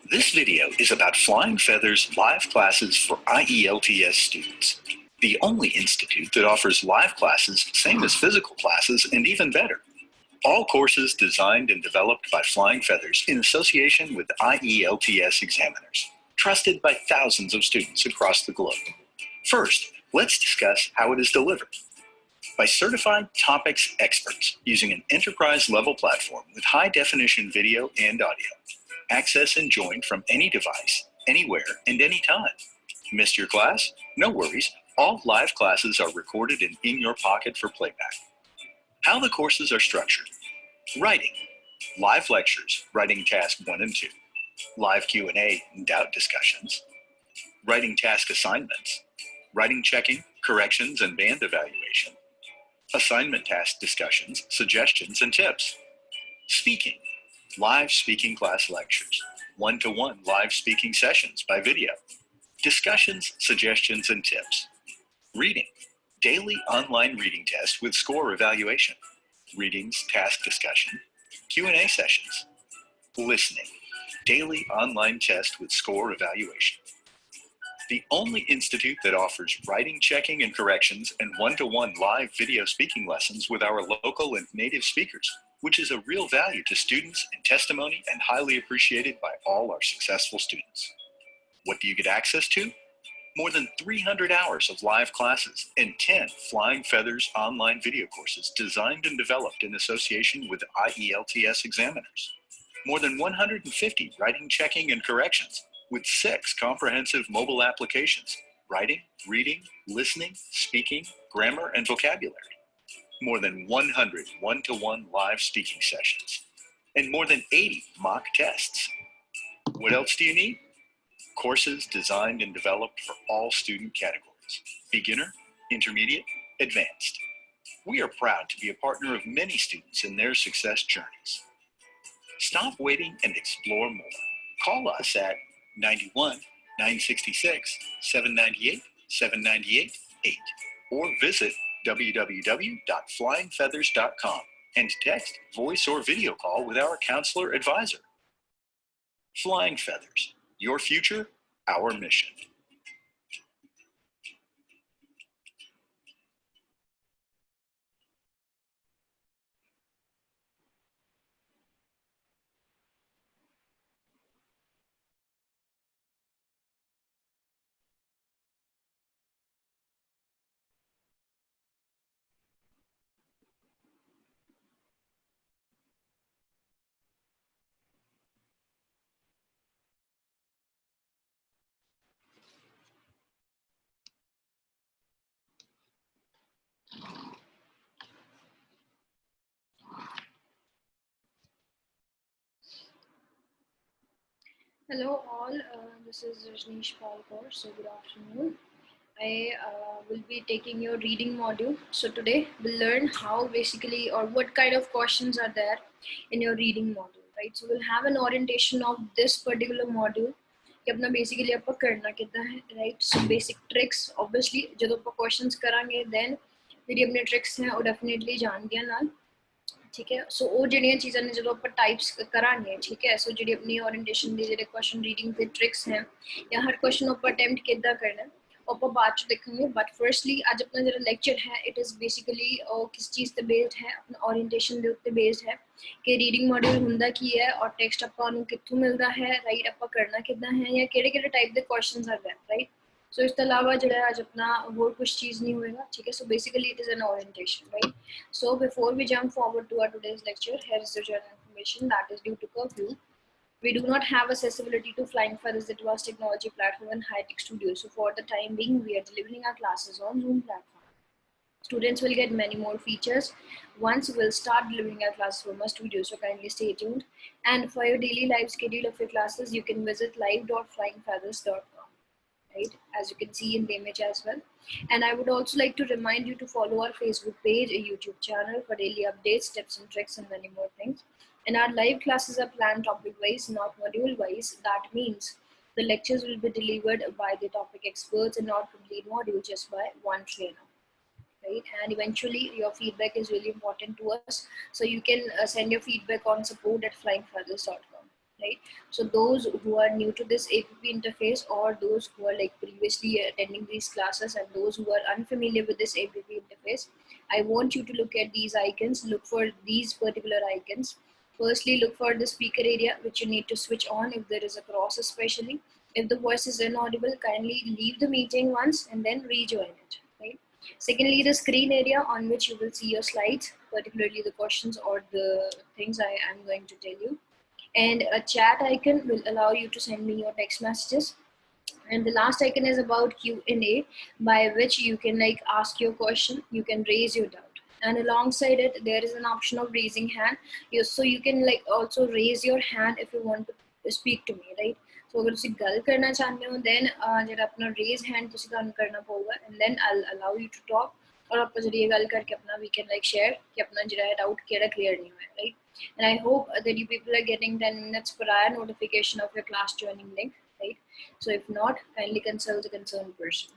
This video is about Flying Feathers live classes for IELTS students, the only institute that offers live classes same as physical classes and even better. All courses designed and developed by Flying Feathers in association with IELTS examiners, trusted by thousands of students across the globe. First, let's discuss how it is delivered. By certified topics experts using an enterprise-level platform with high-definition video and audio. Access and join from any device, anywhere, and anytime. Missed your class? No worries. All live classes are recorded and in your pocket for playback. How the courses are structured. Writing. Live lectures, writing task 1 and 2. Live Q&A and doubt discussions. Writing task assignments. Writing checking, corrections, and band evaluation. Assignment task discussions, suggestions, and tips. Speaking. Live speaking class lectures, one-to-one live speaking sessions by video, discussions, suggestions, and tips. Reading, daily online reading test with score evaluation, readings, task discussion, Q&A sessions. Listening, daily online test with score evaluation. The only institute that offers writing, checking, and corrections and one-to-one live video speaking lessons with our local and native speakers, which is a real value to students and testimony and highly appreciated by all our successful students. What do you get access to? More than 300 hours of live classes and 10 Flying Feathers online video courses designed and developed in association with IELTS examiners. More than 150 writing, checking, and corrections with 6 comprehensive mobile applications, writing, reading, listening, speaking, grammar, and vocabulary. More than 100 one-to-one live speaking sessions, and more than 80 mock tests. What else do you need? Courses designed and developed for all student categories, beginner, intermediate, advanced. We are proud to be a partner of many students in their success journeys. Stop waiting and explore more. Call us at 91 966 798 798 8 or visit www.flyingfeathers.com and text, voice, or video call with our counselor advisor. Flying Feathers, your future, our mission. Hello all, this is Rajneesh Palkar. So good afternoon. I will be taking your reading module. So today we'll learn how basically or what kind of questions are there in your reading module, right? So we'll have an orientation of this particular module. कि अपना basically आपका करना कितना है, right? So basic tricks, obviously जब आप questions करांगे then मेरी अपने tricks हैं और definitely जान गया ना. ठीक है सो वो ਜਿਹੜੀਆਂ ਚੀਜ਼ਾਂ ਨੇ ਜਦੋਂ ਆਪਾਂ ਟਾਈਪਸ ਕਰਾਂਗੇ ਠੀਕ ਹੈ ਸੋ ਜਿਹੜੀ ਆਪਣੀ ओरिएंटेशन ਦੇ ਜਿਹੜੇ ਕੁਐਸਚਨ ਰੀਡਿੰਗ ਦੇ ਟ੍ਰਿਕਸ ਹੈ ਜਾਂ ਹਰ ਕੁਐਸਚਨ ਨੂੰ ਆਪਾਂ ਅਟੈਂਪਟ ਕਿੱਦਾਂ ਕਰਨਾ ਉਹ ਆਪਾਂ ਬਾਅਦ ਚ ਦੇਖਾਂਗੇ ਬਟ ਫਰਸਟਲੀ ਅੱਜ ਆਪਣਾ ਜਿਹੜਾ ਲੈਕਚਰ ਹੈ ਇਟ ਇਜ਼ ਬੇਸਿਕਲੀ ਕਿਸ ਚੀਜ਼ ਤੇ ਬੇਸਡ ਹੈ ਆਪਣਾ ओरिएंटेशन ਦੇ ਉੱਤੇ ਬੇਸਡ ਹੈ ਕਿ ਰੀਡਿੰਗ ਮੋਡਿਊਲ ਹੁੰਦਾ ਕੀ ਹੈ ਔਰ ਟੈਕਸਟ ਆਪਾਂ ਨੂੰ ਕਿੱਥੋਂ ਮਿਲਦਾ ਹੈ ਰਾਈਟ ਆਪਾਂ ਕਰਨਾ ਕਿੱਦਾਂ ਹੈ ਜਾਂ ਕਿਹੜੇ ਕਿਹੜੇ ਟਾਈਪ ਦੇ ਕੁਐਸਚਨਸ ਆ ਰਹੇ ਰਾਈਟ सो इस अलावा जो है आज अपना और कुछ चीज़ नहीं होएगा ठीक है so basically it is an orientation right so before we jump forward to our today's lecture here is the general information that is due to curfew we do not have accessibility to Flying Feathers Advanced Technology platform and high-tech studio, so for the time being we are delivering our classes on Zoom platform. Students will get many more features once we'll start delivering our classes from our studio, so kindly stay tuned. And for your daily live schedule of your classes you can visit live.flyingfeathers.com, right, as you can see in the image as well. And I would also like to remind you to follow our Facebook page, a YouTube channel for daily updates, tips and tricks and many more things. And our live classes are planned topic wise, not module wise. That means the lectures will be delivered by the topic experts and not complete module just by one trainer, right? And eventually your feedback is really important to us, so you can send your feedback on support@flyingfeathers.com, right? So those who are new to this APP interface, or those who are like previously attending these classes, and those who are unfamiliar with this APP interface, I want you to look at these icons. Look for these particular icons. Firstly, look for the speaker area, which you need to switch on if there is a cross especially. If the voice is inaudible, kindly leave the meeting once and then rejoin it, right? Secondly, the screen area on which you will see your slides, particularly the questions or the things I am going to tell you. And a chat icon will allow you to send me your text messages. And the last icon is about Q&A, by which you can like ask your question, you can raise your doubt. And alongside it, there is an option of raising hand. So you can like also raise your hand if you want to speak to me, right? So अगर तुसी गल करना चाहते हो, then जेड़ा अपना raise hand तुसी काम करना पड़ेगा, and then I'll allow you to talk. और आप जड़ी ये गल करके अपना we can like share कि अपना जेड़ा है doubt केड़ा clear नहीं हुआ, right? And I hope that you people are getting 10 minutes prior notification of your class joining link, right? So if not, kindly consult the concerned person.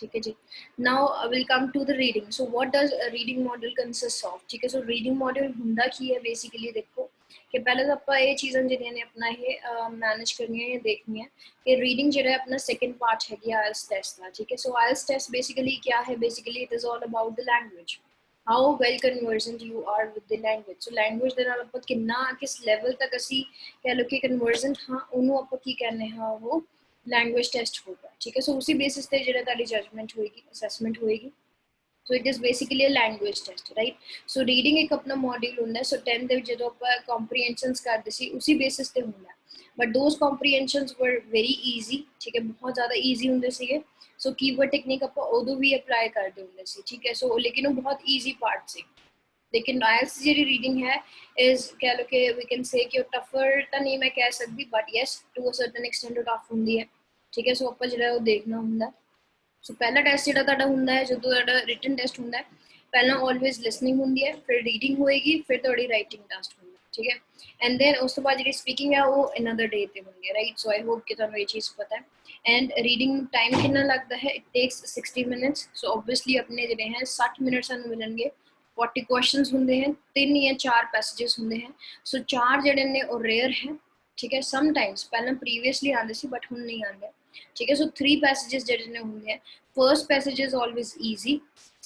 Okay, now we'll come to the reading. So what does a reading module consist of? Okay, so reading module ਹੁੰਦਾ की है basically देखो कि पहले तो आपका ये चीज़ें जिन्हें ने अपना ये मैनेज करनी है, ये देखनी है कि रीडिंग जो है अपना सेकंड पार्ट है कि IELTS टेस्ट था, ठीक है? सो IELTS टेस्ट बेसिकली क्या है? Basically it is all about the language, how well conversant you are with the language. So language ਦੇ ਨਾਲ ਆਪਾਂ ਕਿੰਨਾ ਕਿਸ ਲੈਵਲ ਤੱਕ ਅਸੀਂ ਕਹ ਲੋ ਕਿ conversant ਹਾਂ, ਉਹਨੂੰ ਆਪਾਂ ਕੀ ਕਹਿੰਦੇ ਹਾਂ, ਉਹ language test होगा, ठीक है? So उसी basis पे ਜਿਹੜਾ ਤੁਹਾਡੀ judgment ਹੋਏਗੀ, assessment ਹੋਏਗੀ. So it is basically a language test, right? So reading एक अपना module ਹੁੰਦਾ, so 10 ਦੇ ਜਦੋਂ ਆਪਾਂ comprehensions ਕਰਦੇ ਸੀ उसी basis ਤੇ ਹੁੰਦਾ, but those comprehensions were very easy, ठीक है? बहुत ज़्यादा easy ਹੁੰਦੇ ਸੀਗੇ. So keyword technique ਆਪਾਂ ਉਦੋਂ ਵੀ apply ਕਰਦੇ ਹੁੰਦੇ ਸੀ, ठीक है? So लेकिन वो बहुत easy part ਸੀ. लेकिन IELTS की ਜਿਹੜੀ रीडिंग है is कह लो कि we can say कि tougher ਤਾਂ ਨਹੀਂ मैं कह सकती, but yes to a certain extent tough ਹੁੰਦੀ है, ठीक है? So ਆਪਾਂ ਜਿਹੜਾ ਉਹ ਦੇਖਣਾ ਹੁੰਦਾ. सो पहला टेस्ट ਜਿਹੜਾ ਤੁਹਾਡਾ ਹੁੰਦਾ ਹੈ, ਜਦੋਂ ਤੁਹਾਡਾ ਰਿਟਨ ਟੈਸਟ ਹੁੰਦਾ ਹੈ, ਪਹਿਲਾਂ ਆਲਵੇਜ਼ ਲਿਸਨਿੰਗ ਹੁੰਦੀ ਹੈ, ਫਿਰ ਰੀਡਿੰਗ ਹੋਏਗੀ, ਫਿਰ ਤੁਹਾਡੀ ਰਾਈਟਿੰਗ ਟੈਸਟ ਹੁੰਦਾ, ਠੀਕ ਹੈ? ਐਂਡ ਦੈਨ ਉਸ ਤੋਂ ਬਾਅਦ ਜਿਹੜੀ ਸਪੀਕਿੰਗ ਹੈ ਉਹ ਅਨਦਰ ਡੇ ਤੇ ਹੁੰਦੀ ਹੈ, ਰਾਈਟ? ਸੋ ਆਈ ਹੋਪ ਕਿ ਤੁਹਾਨੂੰ ਇਹ ਚੀਜ਼ ਪਤਾ ਹੈ. ਐਂਡ ਰੀਡਿੰਗ ਨੂੰ ਟਾਈਮ ਕਿੰਨਾ ਲੱਗਦਾ ਹੈ? It takes 60 minutes. So obviously ਆਪਣੇ ਜਿਹੜੇ ਹੈ 60 ਮਿੰਟ ਸਾਨੂੰ ਮਿਲਣਗੇ. 40 ਕੁਐਸਚਨਸ ਹੁੰਦੇ हैं, 3 ਜਾਂ 4 ਪੈਸੇजेस ਹੁੰਦੇ हैं. ਸੋ 4 ਜਿਹੜੇ ਨੇ ਉਹ ਰੇਅਰ ਹੈ, ठीक है? समटाइम्स ਪਹਿਲਾਂ ਪ੍ਰੀਵੀਅਸਲੀ ਆਉਂਦੇ ਸੀ ਬਟ ਹੁਣ ਨਹੀਂ ਆਉਂਦੇ, ठीक है? So 3 passages ਜਿਹੜੇ ਨੇ ਹੁੰਦੇ हैं. First passage is always easy,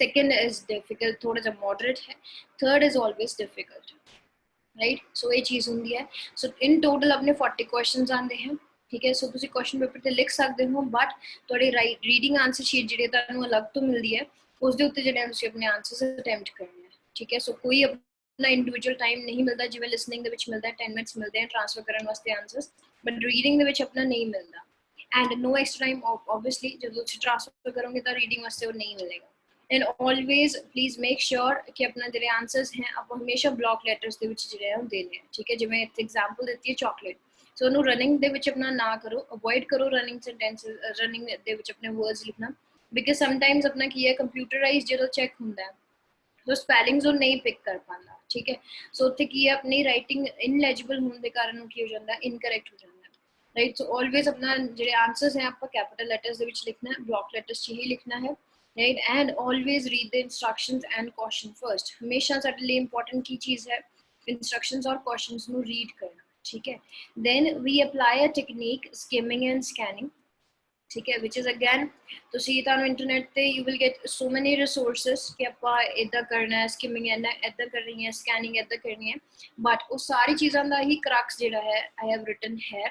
second is difficult, थोड़ा सा moderate है, third is always difficult, right? So ये चीज़ ਹੁੰਦੀ है. So in total अपने 40 questions आते हैं, ठीक है? So ਤੁਸੀਂ question paper ਤੇ ਲਿਖ ਸਕਦੇ ਹੋ, but ਤੁਹਾਡੀ reading answer sheet ਜਿਹੜੀ ਤੁਹਾਨੂੰ ਅਲੱਗ ਤੋਂ ਮਿਲਦੀ ਹੈ, ਉਸ ਦੇ ਉੱਤੇ ਜਿਹੜੇ ਤੁਸੀਂ ਆਪਣੇ answers attempt ਕਰਨੇ ਹੈ, ठीक है? So ਕੋਈ अपना इंडिविजुअल टाइम नहीं मिलता जिਵੇਂ listening ਦੇ ਵਿੱਚ ਮਿਲਦਾ, 10 minutes ਮਿਲਦੇ हैं ट्रांसफर ਕਰਨ ਵਾਸਤੇ answers, but reading ਦੇ ਵਿੱਚ ਆਪਣਾ ਨਹੀਂ ਮਿਲਦਾ. And no extra time obviously ਜਦੋਂ ਤੁਸੀਂ ट्रांसफर ਕਰੋਗੇ ਤਾਂ रीडिंग ਵਾਸਤੇ ਉਹ ਨਹੀਂ ਮਿਲੇਗਾ. And always please make sure ਕਿ ਆਪਣਾ ਜਿਹੜੇ ਆਨਸਰਸ ਹੈ ਆਪਾਂ ਹਮੇਸ਼ਾ ਬਲੌਕ ਲੈਟਰਸ ਦੇ ਵਿੱਚ ਜਿਹੜੇ ਆ ਉਹ ਦੇਣੇ ਆ, ਠੀਕ ਹੈ? ਜਿਵੇਂ ਇੱਥੇ ਐਗਜ਼ਾਮਪਲ ਦਿੱਤੀ ਹੈ ਚਾਕਲੇਟ, ਸੋ ਉਹਨੂੰ ਰਨਿੰਗ ਦੇ ਵਿੱਚ ਆਪਣਾ ਨਾ ਕਰੋ, ਅਵੋਇਡ ਕਰੋ ਰਨਿੰਗ ਸੈਂਟੈਂਸਸ, ਰਨਿੰਗ ਦੇ ਵਿੱਚ ਆਪਣੇ ਵਰਡਸ ਲਿਖਣਾ, ਬਿਕਾਜ਼ ਸਮਟਾਈਮਸ ਆਪਣਾ ਕੀ ਹੈ ਕੰਪਿਊਟਰਾਈਜ਼ ਜਦੋਂ ਚੈੱਕ ਹੁੰਦਾ तो स्पैलिंग्स ਉਹ ਨਹੀਂ ਪਿਕ ਕਰ ਪਾਉਂਦਾ, ਠੀਕ ਹੈ? ਸੋ ਉੱਥੇ ਕੀ ਹੈ ਆਪਣੀ ਰਾਈਟਿੰਗ ਇਨਲੈਜੀਬਲ ਹੋਣ ਦੇ ਕਾਰਨ ਉਹ ਕੀ ਹੋ ਜਾਂਦਾ, ਇਨਕਰੈਕਟ ਹੋ ਜਾਂਦਾ, राइट? सो ऑलवेज अपना जो आंसर्स हैं आपका कैपिटल लेटर्स ਦੇ ਵਿੱਚ ਲਿਖਣਾ है, ब्लॉक लेटर्स 'ਚ ही लिखना है, right? And always read the instructions and question first. हमेशा ਸਾਡੇ ਲਈ इंपॉर्टेंट की चीज़ है इंस्ट्रक्शंस और क्वेश्चंस ਨੂੰ रीड करना, ठीक है? Then we apply a technique skimming and scanning, ठीक है? विच इज अगैन ਤੁਸੀਂ ਤੁਹਾਨੂੰ ਇੰਟਰਨੈਟ ਤੇ ਯੂ ਵਿਲ ਗੈਟ ਸੋ ਮੈਨੀ ਰਿਸੋਰਸਿਸ ਕਿ ਆਪਾਂ ਇਦਾਂ ਕਰਨਾ ਹੈ, ਸਕਿਮਿੰਗ ਇਦਾਂ ਕਰਨੀ ਹੈ, ਸਕੈਨਿੰਗ ਇਦਾਂ ਕਰਨੀ ਹੈ, ਬਟ ਉਹ ਸਾਰੀ ਚੀਜ਼ਾਂ ਦਾ ਹੀ ਕਰੈਕਸ ਜਿਹੜਾ ਹੈ ਆਈ ਹੈਵ ਰਿਟਨ ਹੈ.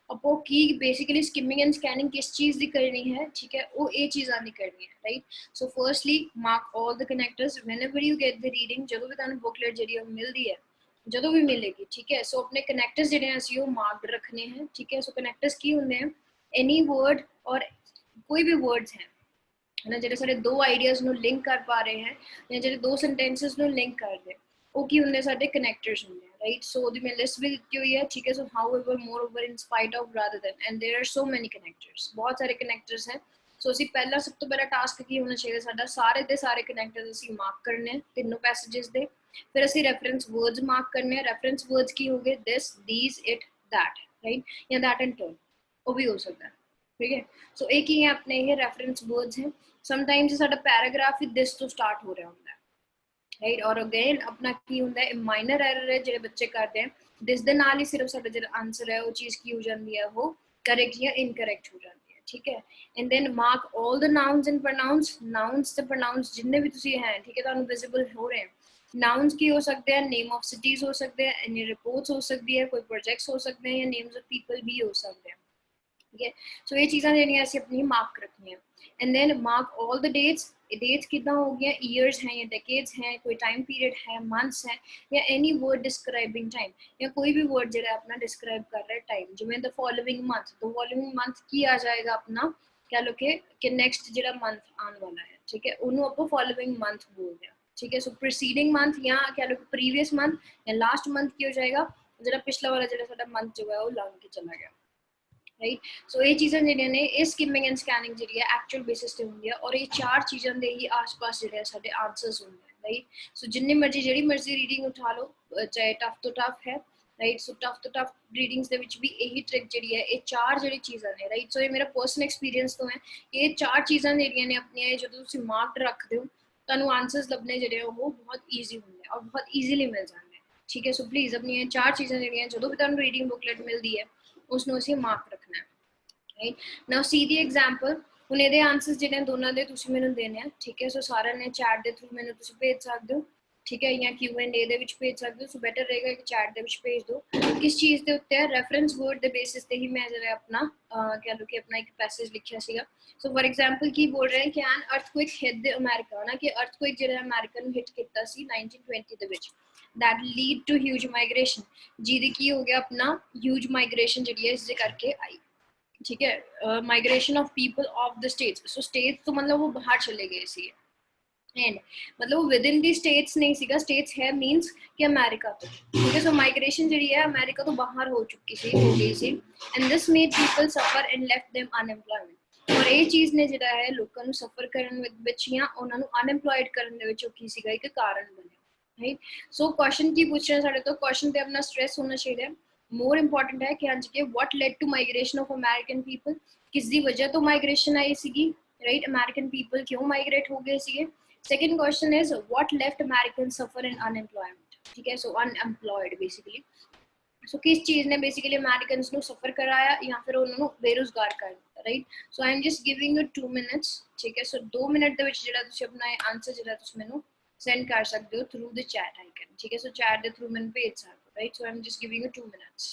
ਆਪੋ ਕੀ बेसिकली स्किमिंग एंड स्कैनिंग किस चीज़ की करनी है, ठीक है? वो ये चीज़ां की करनी है, right? So firstly mark all the connectors whenever you get the reading, जो भी तुहानू बुकलेट जी मिलती है, जो भी मिलेगी, ठीक है? सो अपने कनैक्टर्स जो असं मार्क रखने हैं, ठीक है? सो कनैक्टर्स की होंगे हैं, एनी वर्ड और कोई भी वर्ड्स हैं है ना, जो सारे दो आइडियाज़ ਨੂੰ लिंक कर पा रहे हैं या जो दो सेंटेंसेस ਨੂੰ लिंक कर दे, ਉਹ ਕੀ ਹੁੰਦੇ ਸਾਡੇ ਕਨੈਕਟਰਸ ਹੁੰਦੇ ਆ, ਰਾਈਟ? ਸੋ ਉਹਦੀ ਮੈਂ ਲਿਸਟ ਵੀ ਦਿੱਤੀ ਹੋਈ ਹੈ, ਠੀਕ ਹੈ? So however moreover in spite of rather than and there are so many connectors, ਬਹੁਤ ਸਾਰੇ ਕਨੈਕਟਰਸ हैं. ਸੋ ਅਸੀਂ ਪਹਿਲਾ ਸਭ ਤੋਂ ਪਹਿਲਾ ਟਾਸਕ ਕੀ ਹੋਣਾ ਚਾਹੀਦਾ ਸਾਡਾ, ਸਾਰੇ ਦੇ ਸਾਰੇ ਕਨੈਕਟਰਸ ਅਸੀਂ ਮਾਰਕ ਕਰਨੇ ਆ ਤਿੰਨੋਂ ਪੈਸੇजेस ਦੇ. ਫਿਰ ਅਸੀਂ ਰੈਫਰੈਂਸ ਵਰਡਸ ਮਾਰਕ ਕਰਨੇ ਆ. ਰੈਫਰੈਂਸ ਵਰਡਸ ਕੀ ਹੋਗੇ, ਦਿਸ, ਥੀਸ, ਇਟ, दैट, राइट? या दैट एंड टर्न, वो भी हो सकता है, ठीक है? सो एक ही है अपने ये रेफरेंस वर्ड्स हैं. समटाइम्स साडा पैराग्राफ ही दिस तो स्टार्ट हो रहा होता है, राइट? और अगेन अपना की होता है माइनर एरर है जो बच्चे करते हैं दिस दे नाल ही सिर्फ साडा जिहड़ा आंसर है वो चीज़ की हो जाती है, वो करेक्ट या इनकरेक्ट हो जाती है, ठीक है। And then mark all the nouns and pronouns, nouns ते प्रोनाउंस जिन्ने भी तुसी हैं, ठीक है, तुहानू विजिबल हो रहे हैं। नाउन्स की हो सकते हैं, नेम ऑफ सिटीज हो सकते हैं, एनी रिपोर्ट्स हो सकती है, कोई प्रोजेक्ट्स हो सकते हैं, या नेम्स ऑफ पीपल भी हो सकते हैं, ठीक है। सो ये चीज़ां जेहड़ियां असीं अपनी मार्क रखनी है। And then mark all the dates, dates कितना हो गया, ईयर्स हैं या डेकेड्स हैं, कोई टाइम पीरियड है, मंथ्स हैं, या एनी वर्ड डिस्क्राइबिंग टाइम, या कोई भी वर्ड जो अपना डिस्क्राइब कर रहा है टाइम, जिवें द फॉलोइंग मंथ, तो फॉलोइंग मंथ की आ जाएगा अपना, कह लो कि नेक्स्ट जो मंथ आने वाला है, ठीक है, उन्होंने आपको फॉलोइंग मंथ बोलते हैं, ठीक है। सो प्रीसीडिंग मंथ या कह लो प्रीवियस मंथ या लास्ट मंथ की हो जाएगा, जो पिछला वाला जो मंथ जो है वो लंघ के चला गया, राइट। सो ये चीज़ां जिहड़ियां ने ये स्किमिंग एंड स्कैनिंग जिहड़ी है एक्चुअल बेसिस ते हुंदी है, और ये चार चीज़ां दे ही आस-पास जिहड़े साडे आंसर्स हुंदे हैं, राइट। सो जिन्नी मर्जी जिहड़ी मर्जी रीडिंग उठा लो, चाहे टफ तो टफ है, राइट। सो टफ तो टफ रीडिंग्स दे विच भी यही ट्रिक जिहड़ी है, ये चार जिहड़ी चीज़ां ने, राइट। सो ये मेरा पर्सनल एक्सपीरियंस तो है, ये चार चीज़ां जिहड़ियां ने अपनियां जदों तुसीं मार्क रखदे हो, तुहानू आंसर्स लभने जिहड़े वो बहुत ईजी हुंदे और बहुत ईजीली मिल जांदे हैं, ठीक है। सो प्लीज़ अपनी ये चार चीज़ां जिहड़ियां जदों भी तुहानू रीडिंग बुकलेट मिलदी है, उसनू असीं मार्क रखना है, right? Now see the example, ਹੁਣ ਇਹਦੇ ਆਨਸਰਸ ਜਿਹੜੇ ਦੋਨਾਂ ਦੇ ਤੁਸੀਂ ਮੈਨੂੰ ਦੇਣੇ ਆ, ਠੀਕ ਹੈ। ਸੋ ਸਾਰਿਆਂ ਨੇ ਚੈਟ ਦੇ ਥਰੂ ਮੈਨੂੰ ਤੁਸੀਂ ਭੇਜ ਸਕਦੇ ਹੋ, ਠੀਕ ਹੈ, ਜਾਂ Q&A ਦੇ ਵਿੱਚ ਭੇਜ ਸਕਦੇ ਹੋ। ਸੋ ਬੈਟਰ ਰਹੇਗਾ ਕਿ ਚੈਟ ਦੇ ਵਿੱਚ ਭੇਜ ਦਿਓ। ਕਿਸ ਚੀਜ਼ ਦੇ ਉੱਤੇ ਹੈ, ਰੈਫਰੈਂਸ ਵਰਡ ਦੇ ਬੇਸਿਸ ਤੇ ਹੀ ਮੈਂ ਜਿਹੜਾ ਆਪਣਾ ਕਹਿ ਲਓ ਕਿ ਆਪਣਾ ਇੱਕ ਪੈਸੇਜ ਲਿਖਿਆ ਸੀਗਾ। ਸੋ ਫॉर एग्जांपल ਕੀ ਬੋਲ ਰਹੇ ਕਿ ਐਨ ਅਰਥਕੁਇਕ ਹਿੱਟ ਦ ਅਮਰੀਕਾ, ਨਾ ਕਿ ਅਰਥਕੁਇਕ ਜਿਹੜਾ ਅਮਰੀਕਾ ਨੂੰ ਹਿੱਟ ਕੀਤਾ ਸੀ 1920 ਦੇ ਵਿੱਚ, that lead to huge migration, ਜਿਹਦੀ ਕੀ ਹੋ ਗਿਆ ਆਪਣਾ huge migration ਜਿਹੜੀ ਹੈ ਇਸ ਦੇ ਕਰਕੇ ਆਈ, ठीक है। Migration of people of the states, so states तो मतलब वो बाहर चले गए सी, एंड मतलब वो विद इन दी स्टेट्स नहीं सीगा, स्टेट्स है मींस कि अमेरिका तो, ठीक है। सो माइग्रेशन जी है अमेरिका तो बाहर हो चुकी सी, हो गई सी, and this made people suffer and left them unemployment, और ये चीज़ ने जिहड़ा है लोकां नूं सफर करन विच या उन्हां नूं अनएम्प्लॉयड करन दे विच की सीगा एक कारण बनिया, राइट। सो क्वेश्चन की पूछ रहे हैं साडे तो, क्वेश्चन पे अपना स्ट्रेस होना चाहिए, मोर इंपॉर्टेंट है कि हाँ जी what led to migration of American people, किसकी वजह तो माइग्रेशन आई सीगी, राइट। अमेरिकन पीपल क्यों माइग्रेट हो गए सीगे। Second question is what left American suffer in unemployment, ठीक है। सो अनएम्प्लॉयड बेसिकली, सो किस चीज़ ने बेसिकली अमेरिकन को सफर कराया या फिर उन्होंने बेरोजगार कर दिया, right. So I am just giving you 2 minutes, ठीक है। सो 2 मिनट ਦੇ ਵਿੱਚ ਜਿਹੜਾ ਤੁਸੀਂ ਆਪਣਾ ਆਨਸਰ ਜਿਹੜਾ ਤੁਸੀਂ ਮੈਨੂੰ सेंड कर सकते हो थ्रू द चैट आइकन, ठीक है। सो चैट के थ्रू मैंने भेज सकते हो, right. So I am just giving you 2 minutes.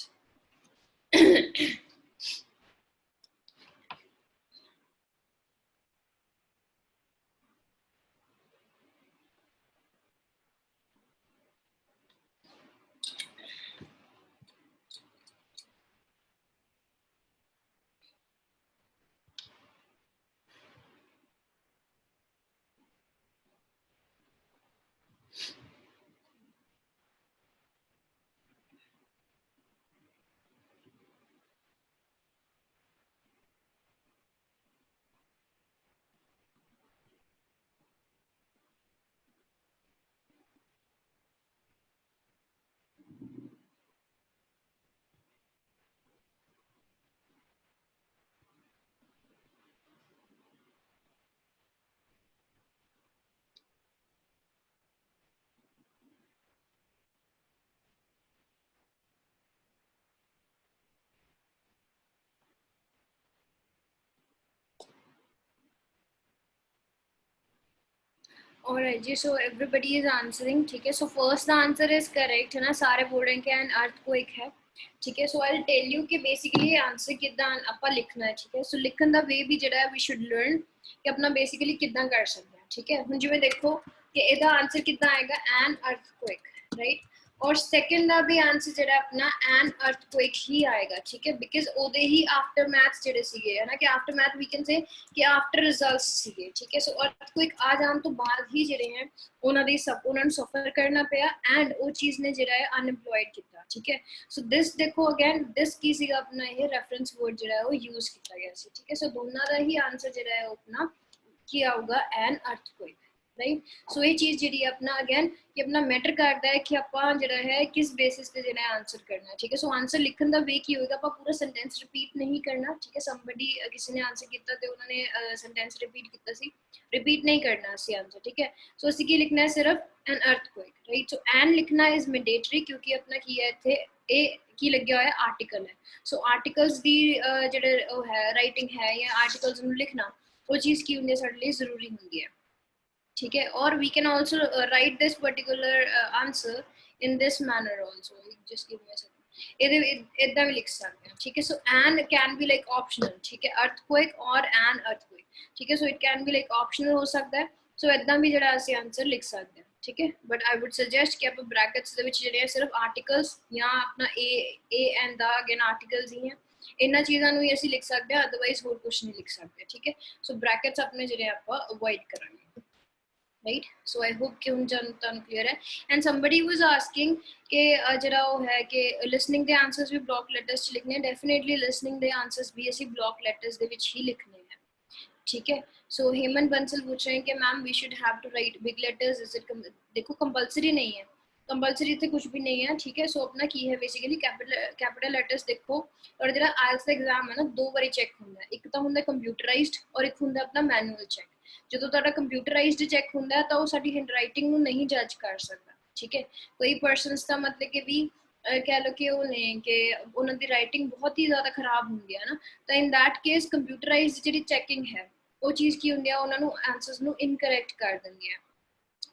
Alright जी, so everybody is answering, ठीक है। So first the answer is correct है ना, सारे बोल रहे हैं कि an earthquake है, ठीक है। So I'll tell you कि basically आंसर कितना आपा लिखना है, ठीक है। So लिखन दा वे भी जड़ा है we should learn कि अपना basically कितना कर सकते हैं, ठीक है। हुन जिवें देखो कि ਇਹਦਾ आंसर कितना आएगा an earthquake, right। और सेकंड ਦਾ भी आंसर ਜਿਹੜਾ अपना an earthquake ही आएगा, ठीक है, बिकॉज ਉਹਦੇ ही आफ्टर मैथ्स ਜਿਹੜੇ ਸੀਗੇ है ना, कि after math we can say कि आफ्टर रिजल्ट्स ਸੀਗੇ, ठीक है। सो earthquake आ जाਣ ਤੋਂ ਬਾਅਦ ਹੀ ਜਿਹੜੇ ਹੈ ਉਹਨਾਂ ਦੇ ਉਹਨਾਂ ਨੂੰ ਸਫਰ ਕਰਨਾ ਪਿਆ, ਐਂਡ ਉਹ ਚੀਜ਼ ਨੇ ਜਿਹੜਾ ਹੈ ਅਨਐਮਪਲੋਇਡ ਕੀਤਾ, ਠੀਕ ਹੈ। ਸੋ ਦਿਸ ਦੇਖੋ ਅਗੇਨ ਦਿਸ ਕੀ ਸੀਗਾ ਆਪਣਾ ਇਹ ਰੈਫਰੈਂਸ ਵਰਡ ਜਿਹੜਾ ਹੈ ਉਹ ਯੂਜ਼ ਕੀਤਾ ਗਿਆ ਸੀ, ਠੀਕ ਹੈ। ਸੋ ਦੋਨਾਂ ਦਾ ਹੀ ਆਨਸਰ ਜਿਹੜਾ ਹੈ ਉਹ ਆਪਣਾ ਕੀ ਆਊਗਾ an earthquake, राइट सो ये चीज़ जी अपना अगेन कि अपना मैटर करता है कि आप जो है किस बेसिस पे जो है आंसर करना है ठीक है सो आंसर लिखने का वे की होगा आप पूरा सेंटेंस रिपीट नहीं करना ठीक है समबडी किसी ने आंसर किया तो उन्होंने सेंटेंस रिपीट किया सी रिपीट नहीं करना सी आंसर ठीक है सो इसी की लिखना है सिर्फ an earthquake right so an लिखना इज मैंडेटरी क्योंकि अपना की है इत्थे ए की लग्या होया आर्टिकल है सो आर्टिकल्स दी जेह्ड़े है राइटिंग है या आर्टिकल्स नूं लिखना वो चीज़ की होंदी है साडे लई जरूरी होंदी है ठीक है और we can also write this particular answer in this manner also just give me a second इदा भी लिख सकते हैं ठीक है so and can be like optional ठीक है अर्थक्वेक और एन अर्थक्वेक ठीक है so it can be like optional हो सकता है सो इदा भी जो ਅਸੀਂ आंसर लिख सकते हैं ठीक है बट आई वुड सजेस्ट कि आप ब्रैकेट्स ਦੇ ਵਿੱਚ ਜਿਹੜੇ ਸਿਰਫ ਆਰਟੀਕਲਸ ਜਾਂ ਆਪਣਾ ए एंड ਦਾ ਅਗੇਨ ਆਰਟੀਕਲਸ ਹੀ ਹੈ ਇਹਨਾਂ ਚੀਜ਼ਾਂ ਨੂੰ ਹੀ ਅਸੀਂ ਲਿਖ ਸਕਦੇ ਹਾਂ ਅਦਰਵਾਈਜ਼ ਹੋਰ ਕੁਝ ਨਹੀਂ ਲਿਖ ਸਕਦੇ ਠੀਕ ਹੈ ਸੋ ਬ੍ਰੈਕਟਸ ਆਪਣੇ ਜਿਹੜੇ ਆਪਾਂ ਅਵੋਇਡ ਕਰਾਂਗੇ right so I hope कि hun tan clear hai and somebody was asking ke jara wo hai ke listening the answers भी block letters च लिखने definitely listening the answers भी ਅਸੀਂ block letters ਦੇ ਵਿੱਚ ਹੀ ਲਿਖਨੇ हैं ठीक है so हेमंत बंसल पूछ रहे हैं कि ma'am we should have to write big letters is it देखो compulsory नहीं है कंपलसरी इतने कुछ भी नहीं है ठीक है सो अपना की है बेसिकली कैपिटल लेटर्स देखो और जो आइल्स का एग्जाम है ना दो बारी चेक होंगे एक तो होंगे कंप्यूटराइज्ड और एक होंगे अपना मैनुअल चेक जो तो कंप्यूटराइज्ड चेक होंगे तो साडी हैंडराइटिंग नहीं जज कर सकता ठीक है कोई पर्सनस का मतलब कि भी कह लो कि वो ने कि उन्होंने राइटिंग बहुत ही ज़्यादा खराब होंगी है ना तो इन दैट केस कंप्यूटराइज्ड जी चैकिंग है वो चीज़ की होंगी उन्होंने आंसर्स नू इनकरैक्ट कर देंगे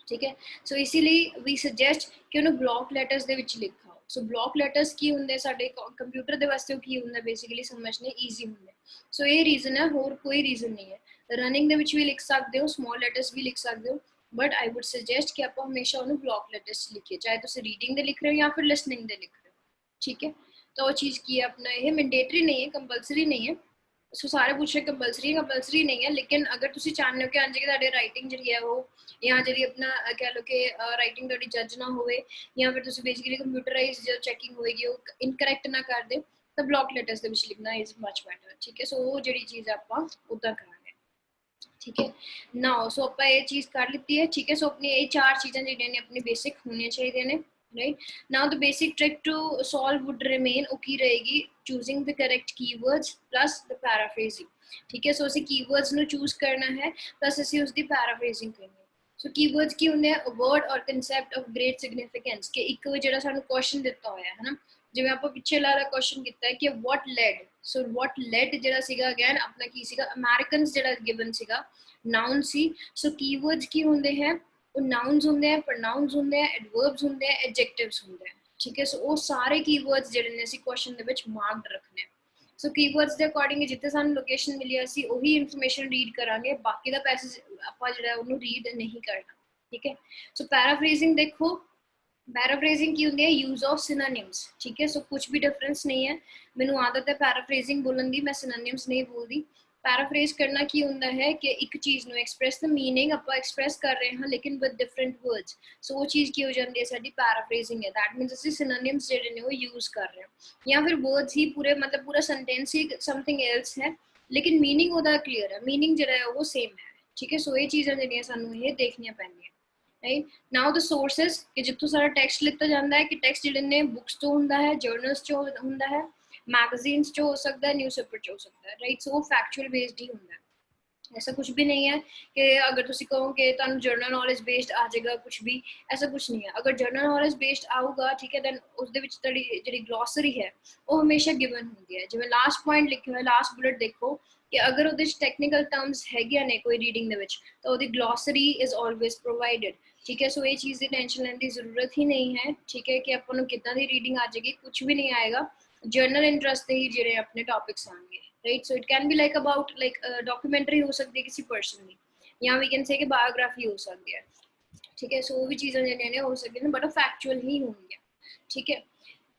ठीक है सो इसीलिए वी सजेस्ट कि उन्होंने ब्लॉक लेटर्स ਦੇ ਵਿੱਚ ਲਿਖਾਓ सो ब्लॉक लेटर्स ਕੀ ਹੁੰਦੇ ਸਾਡੇ ਕੰਪਿਊਟਰ ਦੇ ਵਾਸਤੇ ਕੀ ਹੁੰਦਾ ਬੇਸਿਕਲੀ ਸਮਝਣੇ ਈਜ਼ੀ ਹੁੰਦੇ ਸੋ ਇਹ ਰੀਜ਼ਨ ਹੈ ਹੋਰ ਕੋਈ ਰੀਜ਼ਨ ਨਹੀਂ ਹੈ ਰਨਿੰਗ ਦੇ ਵਿੱਚ ਵੀ ਲਿਖ ਸਕਦੇ ਹੋ ਸਮਾਲ ਲੈਟਰਸ ਵੀ ਲਿਖ ਸਕਦੇ ਹੋ बट आई वुड सजेस्ट कि आप हमेशा उन्हें ब्लॉक लेटर्स लिखिए चाहे तुम रीडिंग दे लिख रहे हो या फिर लिसनिंग दे लिख रहे हो ठीक है तो वो चीज़ की है अपना ये मैंडेटरी नहीं है कंपलसरी नहीं है सो सारे पूछ रहे कंपलसरी नहीं है लेकिन अगर तुम चाहते हो कि हाँ जी कि राइटिंग जी है वो या जी अपना कह लो कि राइटिंग थोड़ी जज ना हो या फिर तुम बेसिकली कंप्यूटराइज जो चैकिंग होएगी वो इनकरैक्ट ना कर दे तो ब्लॉक लेटर्स के लिखना इज मच बैटर ठीक है सो वो जी चीज़ आप उदा करा ठीक है ना सो आप ये चीज़ कर ली है ठीक है सो अपनी ये चार चीज़ें जी अपनी बेसिक होनी चाहिए ने right now the basic trick to solve would remain वो की रहेगी choosing the correct keywords plus the paraphrasing ठीक है सो असी कीवर्ड्स नु चूज करना है प्लस असी उसकी पैराफ्रेजिंग करनी है सो कीवर्ड्स की होंगे वर्ड और कंसेप्ट ऑफ ग्रेट सिग्निफिकेंस कि एक जो सानू क्वेश्चन दिता होया है ना जिवें आपां पिछे वाला क्वेश्चन किया है कि what led so what led जिहड़ा सीगा अगेन अपना की सीगा अमेरिकन्स जिहड़ा गिवन सीगा नाउन सी सो कीवर्ड्स की होंदे हैं वो नाउन्स होंदे हैं प्रोनाउंस होंदे हैं एडवर्ब्स होंदे हैं एडजेक्टिव्स होंदे हैं ठीक है सो वो सारे कीवर्ड्स जिहड़े ने असीं क्वेश्चन दे विच मार्क्ड रखने सो कीवर्ड्स दे अकॉर्डिंग जिथे सानू लोकेशन मिली असीं ओही इन्फॉर्मेशन रीड करांगे बाकी दा पैसेज आपां जिहड़ा उहनूं रीड नहीं करना ठीक है सो पैराफ्रेजिंग देखो पैराफ्रेजिंग की होंदी है यूज ऑफ सिनोनिम्स ठीक है सो कुछ भी डिफरेंस नहीं है मैनू आदत है पैराफ्रेजिंग बोलन दी मैं सिनोनिम्स नहीं बोलती पैराफ्रेज करना की होंदा है कि एक चीज़ नु एक्सप्रेस द मीनिंग आप एक्सप्रेस कर रहे हैं लेकिन विद डिफरेंट वर्ड्स सो वो चीज़ की हो जाती है साडी पैराफ्रेजिंग है दैट मींस ਅਸੀਂ सिनोनिम्स ਜਿਹੜੇ ਨੇ ਉਹ यूज कर रहे हैं या फिर वर्ड्स ही पूरे मतलब पूरा सेंटेंस ही समथिंग एल्स है लेकिन मीनिंग ਉਹਦਾ क्लियर है मीनिंग ਜਿਹੜਾ है वो सेम है ठीक है सो ये चीज़ां ਜਿਹੜੀਆਂ ਸਾਨੂੰ ਇਹ ਦੇਖਣੀਆਂ ਪੈਂਦੀਆਂ राइट नाउ द सोर्सेस कि जितों सारा टेक्स्ट लिखा जाता है कि टेक्स्ट जिहड़े ने बुक्स तो होंदा है जर्नल्स चो होंदा है मैगजीन्स चो हो सकता है न्यूज़पेपर चो हो सकता है राइट सो वो फैक्चुअल बेस्ड ही होंदा है ऐसा कुछ भी नहीं है कि अगर तुम कहो कि तुहानू जर्नल नॉलेज बेस्ड आ जाएगा कुछ भी ऐसा कुछ नहीं है अगर जर्नल नॉलेज बेस्ड आऊगा ठीक है दैन उसदे विच तुहाडी जिहड़ी ग्लॉसरी है वो हमेशा गिवन होंदी है जिवें लास्ट पॉइंट लिखे हुए लास्ट बुलेट देखो कि अगर उहदे विच टैक्नीकल टर्म्स हैगियां ने कोई रीडिंग दे विच तो उहदी ग्लॉसरी इज ऑलवेज प्रोवाइडेड ठीक है सो ये चीज़ की टेंशन लेने की जरूरत ही नहीं है ठीक है कि अपन कितना दी रीडिंग आ जाएगी कुछ भी नहीं आएगा जर्नल इंटरेस्ट ही जो अपने टॉपिक्स आएंगे right so it can be like about like documentary हो सकती है किसी पर्सन की या वी कैन से कि बायोग्राफी हो सकती है ठीक है सो वो भी चीज़ें जिन्हें हो सकती हैं बट फैक्चुअल ही होंगी ठीक है